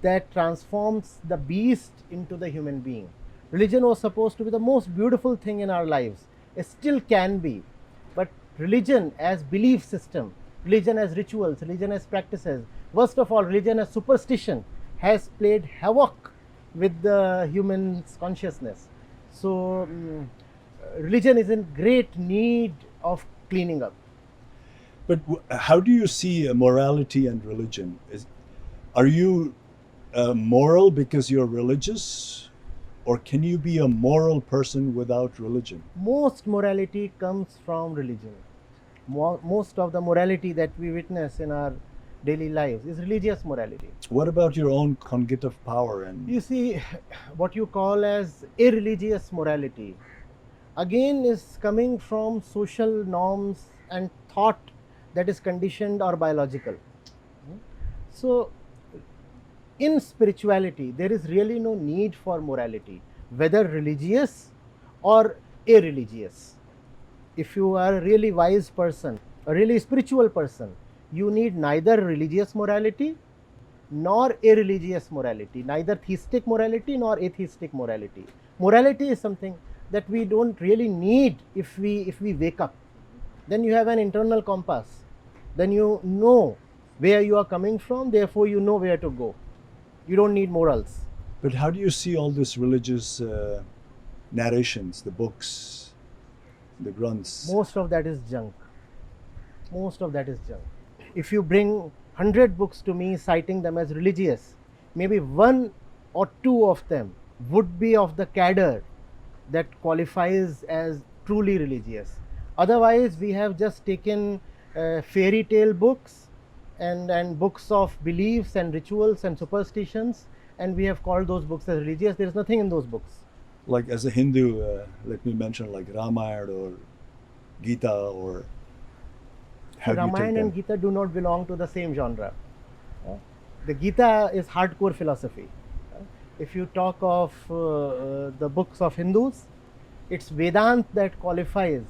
that transforms the beast into the human being. Religion was supposed to be the most beautiful thing in our lives. It still can be. But religion as belief system, religion as rituals, religion as practices, worst of all, religion as superstition, has played havoc with the human's consciousness. So, religion is in great need of cleaning up. But how do you see morality and religion? Are you moral because you're religious, or can you be a moral person without religion? Most morality comes from religion. Most of the morality that we witness in our daily lives is religious morality. What about your own cognitive power and? You see, what you call as irreligious morality again is coming from social norms and thought that is conditioned or biological. So, in spirituality, there is really no need for morality, whether religious or irreligious. If you are a really wise person, a really spiritual person, you need neither religious morality nor irreligious morality, neither theistic morality nor atheistic morality. Morality is something that we don't really need if we wake up. Then you have an internal compass. Then you know where you are coming from, therefore you know where to go. You don't need morals. But how do you see all this religious narrations, the books, the grunts? Most of that is junk. Most of that is junk. If you bring 100 books to me citing them as religious, maybe one or two of them would be of the cadre that qualifies as truly religious. Otherwise, we have just taken fairy tale books and books of beliefs and rituals and superstitions, and we have called those books as religious. There is nothing in those books. Like as a Hindu, let me mention like Ramayana or Gita, or how do you take Ramayana and them? Gita do not belong to the same genre. The Gita is hardcore philosophy. If you talk of the books of Hindus, it's Vedant that qualifies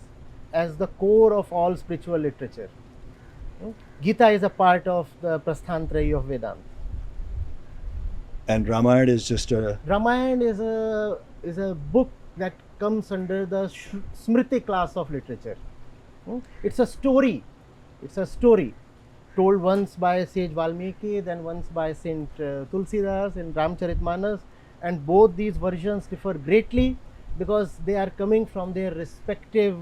as the core of all spiritual literature. Gita is a part of the Prasthantrayi of Vedanta. And Ramayana is just a Ramayana is a book that comes under the Smriti class of literature. It's a story. It's a story told once by sage Valmiki, then once by Saint Tulsidas in Ramcharitmanas, and both these versions differ greatly because they are coming from their respective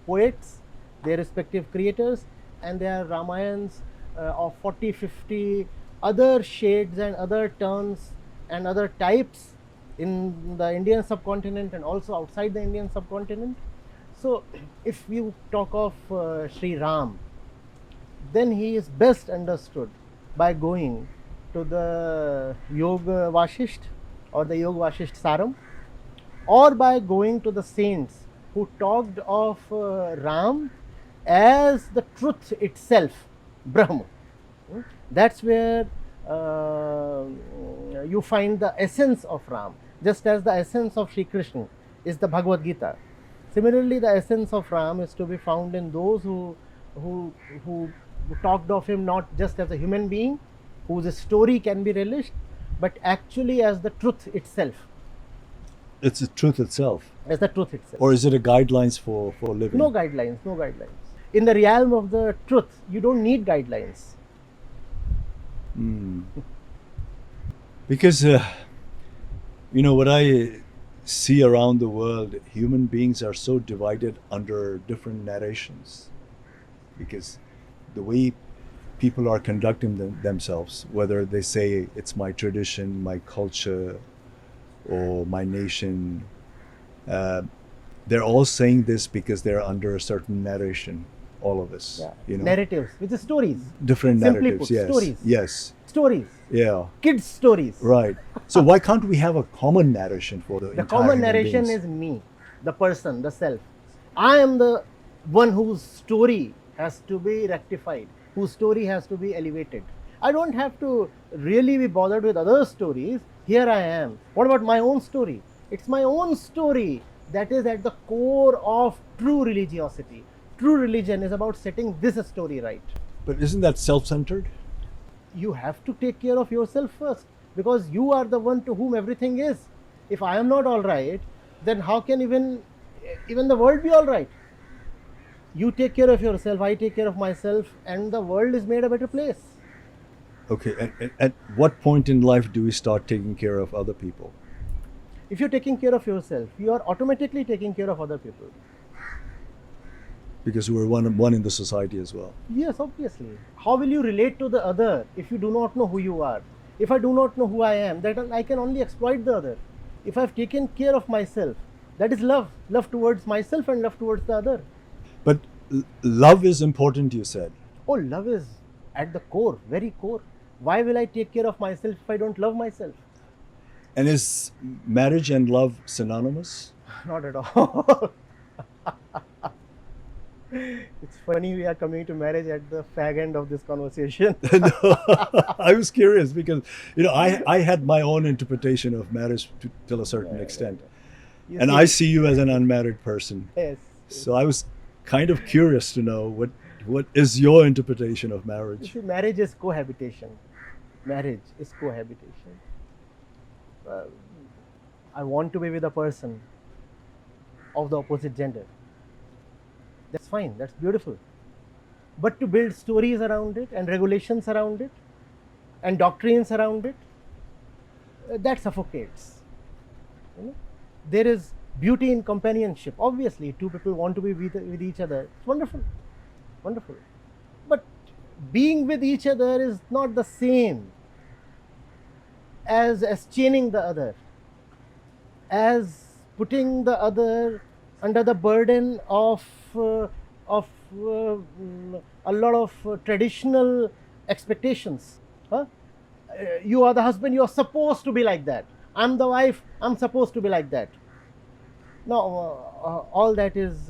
poets, their respective creators, and they are Ramayans of 40, 50 other shades and other turns and other types in the Indian subcontinent and also outside the Indian subcontinent. So, if you talk of Sri Ram, then he is best understood by going to the Yoga Vashisht or the Yoga Vashisht Saram, or by going to the saints who talked of Ram as the truth itself, Brahma. That's where you find the essence of Ram, just as the essence of Sri Krishna is the Bhagavad Gita. Similarly, the essence of Ram is to be found in those who talked of him not just as a human being whose story can be relished, but actually as the truth itself. It's the truth itself. As the truth itself. Or is it a guidelines for living? No guidelines, no guidelines. In the realm of the truth, you don't need guidelines. Because, what I see around the world, human beings are so divided under different narrations. Because the way people are conducting themselves, whether they say it's my tradition, my culture, or my nation, they're all saying this because they're under a certain narration. All of us, Narratives, which is stories. Different Simply narratives, put, yes. stories. Yes. Stories. Yeah. Kids' stories. Right. So why can't we have a common narration for the entire common human narration beings? is me, the person, the self. I am the one whose story has to be rectified, whose story has to be elevated. I don't have to really be bothered with other stories. Here I am. What about my own story? It's my own story that is at the core of true religiosity. True religion is about setting this story right. But isn't that self-centered? You have to take care of yourself first, because you are the one to whom everything is. If I am not all right, then how can even the world be all right? You take care of yourself, I take care of myself, and the world is made a better place. Okay, and at what point in life do we start taking care of other people? If you're taking care of yourself, you are automatically taking care of other people. Because we're one in the society as well. Yes, obviously. How will you relate to the other if you do not know who you are? If I do not know who I am, then I can only exploit the other. If I've taken care of myself, that is love. Love towards myself and love towards the other. But love is important, you said. Oh, love is at the core, very core. Why will I take care of myself if I don't love myself? And is marriage and love synonymous? Not at all. It's funny we are coming to marriage at the fag end of this conversation. No, I was curious because I had my own interpretation of marriage till a certain extent, and I see you as an unmarried person. Yes. So I was kind of curious to know what is your interpretation of marriage. You see, marriage is cohabitation. Marriage is cohabitation. I want to be with a person of the opposite gender. That's fine, that's beautiful. But to build stories around it and regulations around it and doctrines around it, that suffocates. There is beauty in companionship. Obviously, two people want to be with each other. It's wonderful, wonderful. But being with each other is not the same as chaining the other, as putting the other under the burden of a lot of traditional expectations. You are the husband, you are supposed to be like that. I'm the wife, I'm supposed to be like that. No, all that is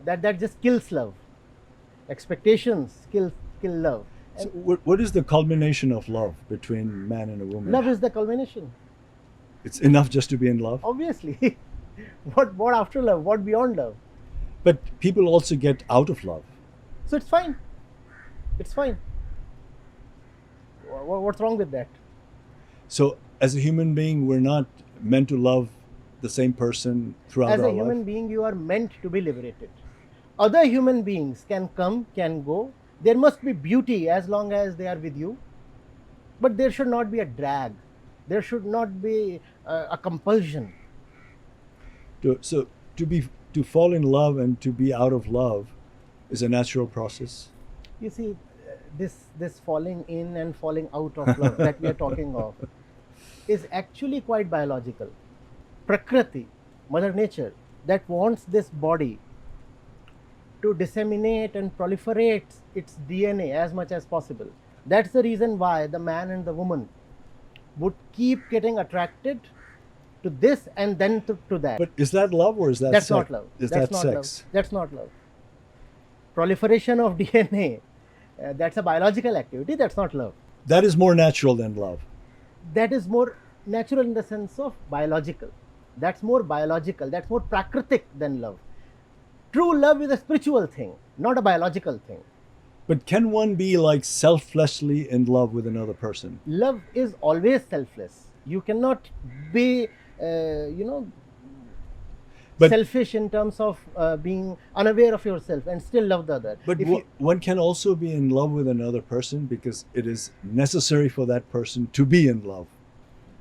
that just kills love. Expectations kill love. So what is the culmination of love between man and a woman? Love is the culmination. It's enough just to be in love? Obviously. What after love? What beyond love? But people also get out of love. So it's fine. It's fine. What's wrong with that? So as a human being, we're not meant to love the same person throughout our life? As a human being, you are meant to be liberated. Other human beings can come, can go. There must be beauty as long as they are with you. But there should not be a drag. There should not be a compulsion. So to fall in love and to be out of love is a natural process. You see, this falling in and falling out of love that we are talking of is actually quite biological. Prakriti, Mother Nature, that wants this body to disseminate and proliferate its DNA as much as possible. That's the reason why the man and the woman would keep getting attracted to this and then to that. But is that love or is that That's sex? not love. Is That's that not sex? love. That's not love. Proliferation of DNA, that's a biological activity. That's not love. That is more natural than love. That is more natural in the sense of biological. That's more biological. That's more prakritic than love. True love is a spiritual thing, not a biological thing. But can one be like selflessly in love with another person? Love is always selfless. You cannot be, But- selfish in terms of being unaware of yourself and still love the other. But If you- one can also be in love with another person because it is necessary for that person to be in love.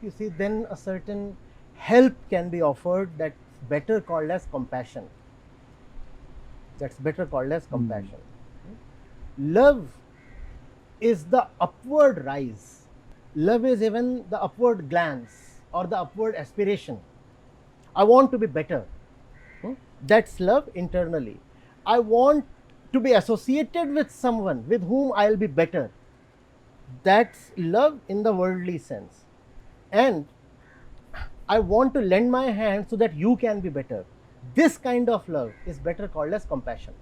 you see, then a certain help can be offered that's better called as compassion. That's better called as compassion. Love is the upward rise. Love is even the upward glance or the upward aspiration. I want to be better. That's love internally. I want to be associated with someone with whom I'll be better. That's love in the worldly sense. And I want to lend my hand so that you can be better. This kind of love is better called as compassion.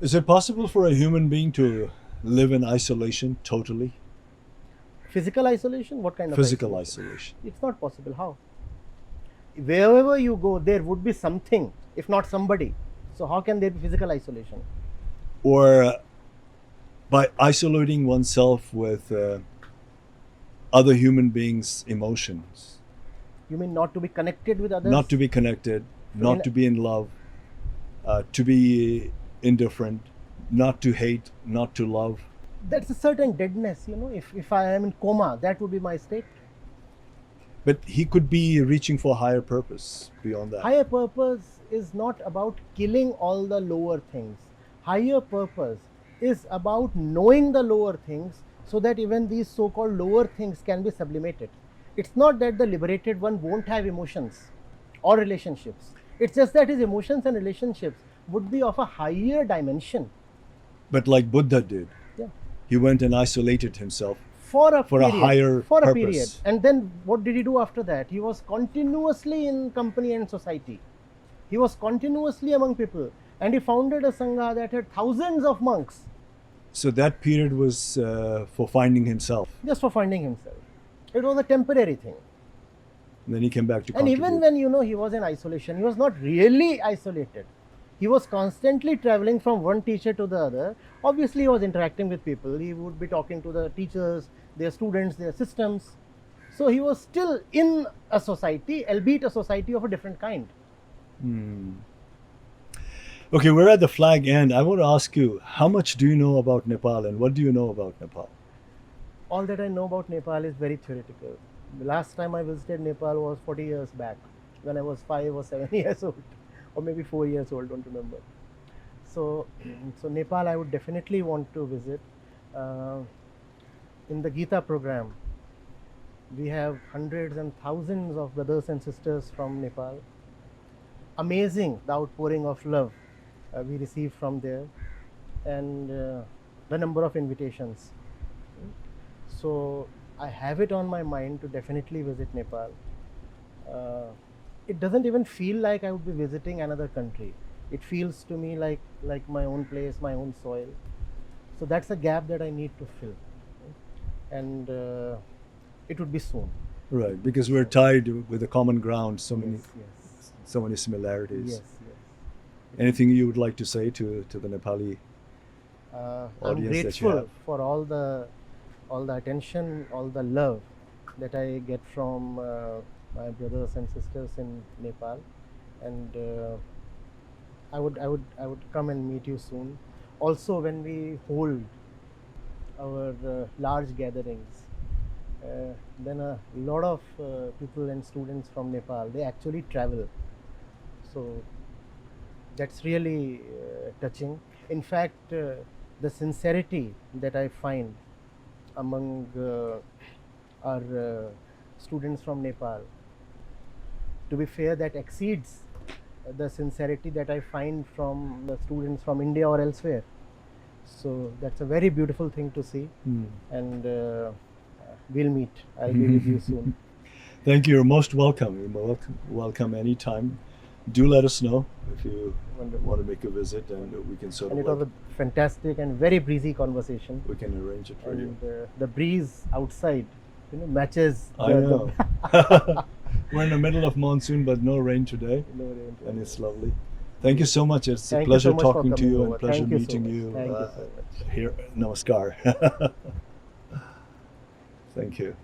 Is it possible for a human being to live in isolation totally? Physical isolation? What kind of Physical isolation. It's not possible. How? Wherever you go, there would be something, if not somebody. So how can there be physical isolation? Or by isolating oneself with other human beings' emotions, You mean not to be connected with others? not to be connected, not in- to be in love, to be indifferent, not to hate, not to love. That's a certain deadness, If I am in coma, that would be my state. But he could be reaching for higher purpose beyond that. Higher purpose is not about killing all the lower things. Higher purpose is about knowing the lower things so that even these so-called lower things can be sublimated. It's not that the liberated one won't have emotions or relationships. It's just that his emotions and relationships would be of a higher dimension. But like Buddha did, Yeah. he went and isolated himself. For a For a period, higher for a purpose. period. And then what did he do after that? He was continuously in company and society. He was continuously among people. And he founded a sangha that had thousands of monks So that period was for finding himself. just for finding himself. It was a temporary thing. And then he came back to And even contribute. when he was in isolation, he was not really isolated. He was constantly traveling from one teacher to the other. Obviously, he was interacting with people. He would be talking to the teachers, their students, their systems. So he was still in a society, albeit a society of a different kind. Okay, we're at the flag end. I want to ask you, how much do you know about Nepal and what do you know about Nepal? All that I know about Nepal is very theoretical. The last time I visited Nepal was 40 years back, when I was 5 or 7 years old, or maybe 4 years old, don't remember. So Nepal I would definitely want to visit. In the Gita program, we have hundreds and thousands of brothers and sisters from Nepal. Amazing the outpouring of love we receive from there, and the number of invitations. So I have it on my mind to definitely visit Nepal. It doesn't even feel like I would be visiting another country. It feels to me like my own place, my own soil. So that's a gap that I need to fill, and it would be soon. Right, because we're tied with a common ground, so many Yes. similarities. Yes. Anything you would like to say to the Nepali? I'm Audience that you grateful have. for all the attention, all the love that I get from my brothers and sisters in Nepal, and I would come and meet you soon. Also, when we hold our large gatherings, then a lot of people and students from Nepal, they actually travel. So that's really touching. In fact, the sincerity that I find among our students from Nepal, to be fair, that exceeds the sincerity that I find from the students from India or elsewhere. So that's a very beautiful thing to see, and we'll meet. I'll be with you soon. Thank you. You're most welcome. You're welcome anytime. Do let us know if you Wonderful. want to make a visit, and we can sort And of it was a fantastic and very breezy conversation. we can arrange it for you. And the breeze outside, matches. I know. We're in the middle of monsoon, but no rain today, and it's lovely. Thank you so much. It's Thank a you so pleasure much for talking to coming you over. and pleasure Thank you so meeting much. you. Thank you so much. Here, namaskar. Thank you.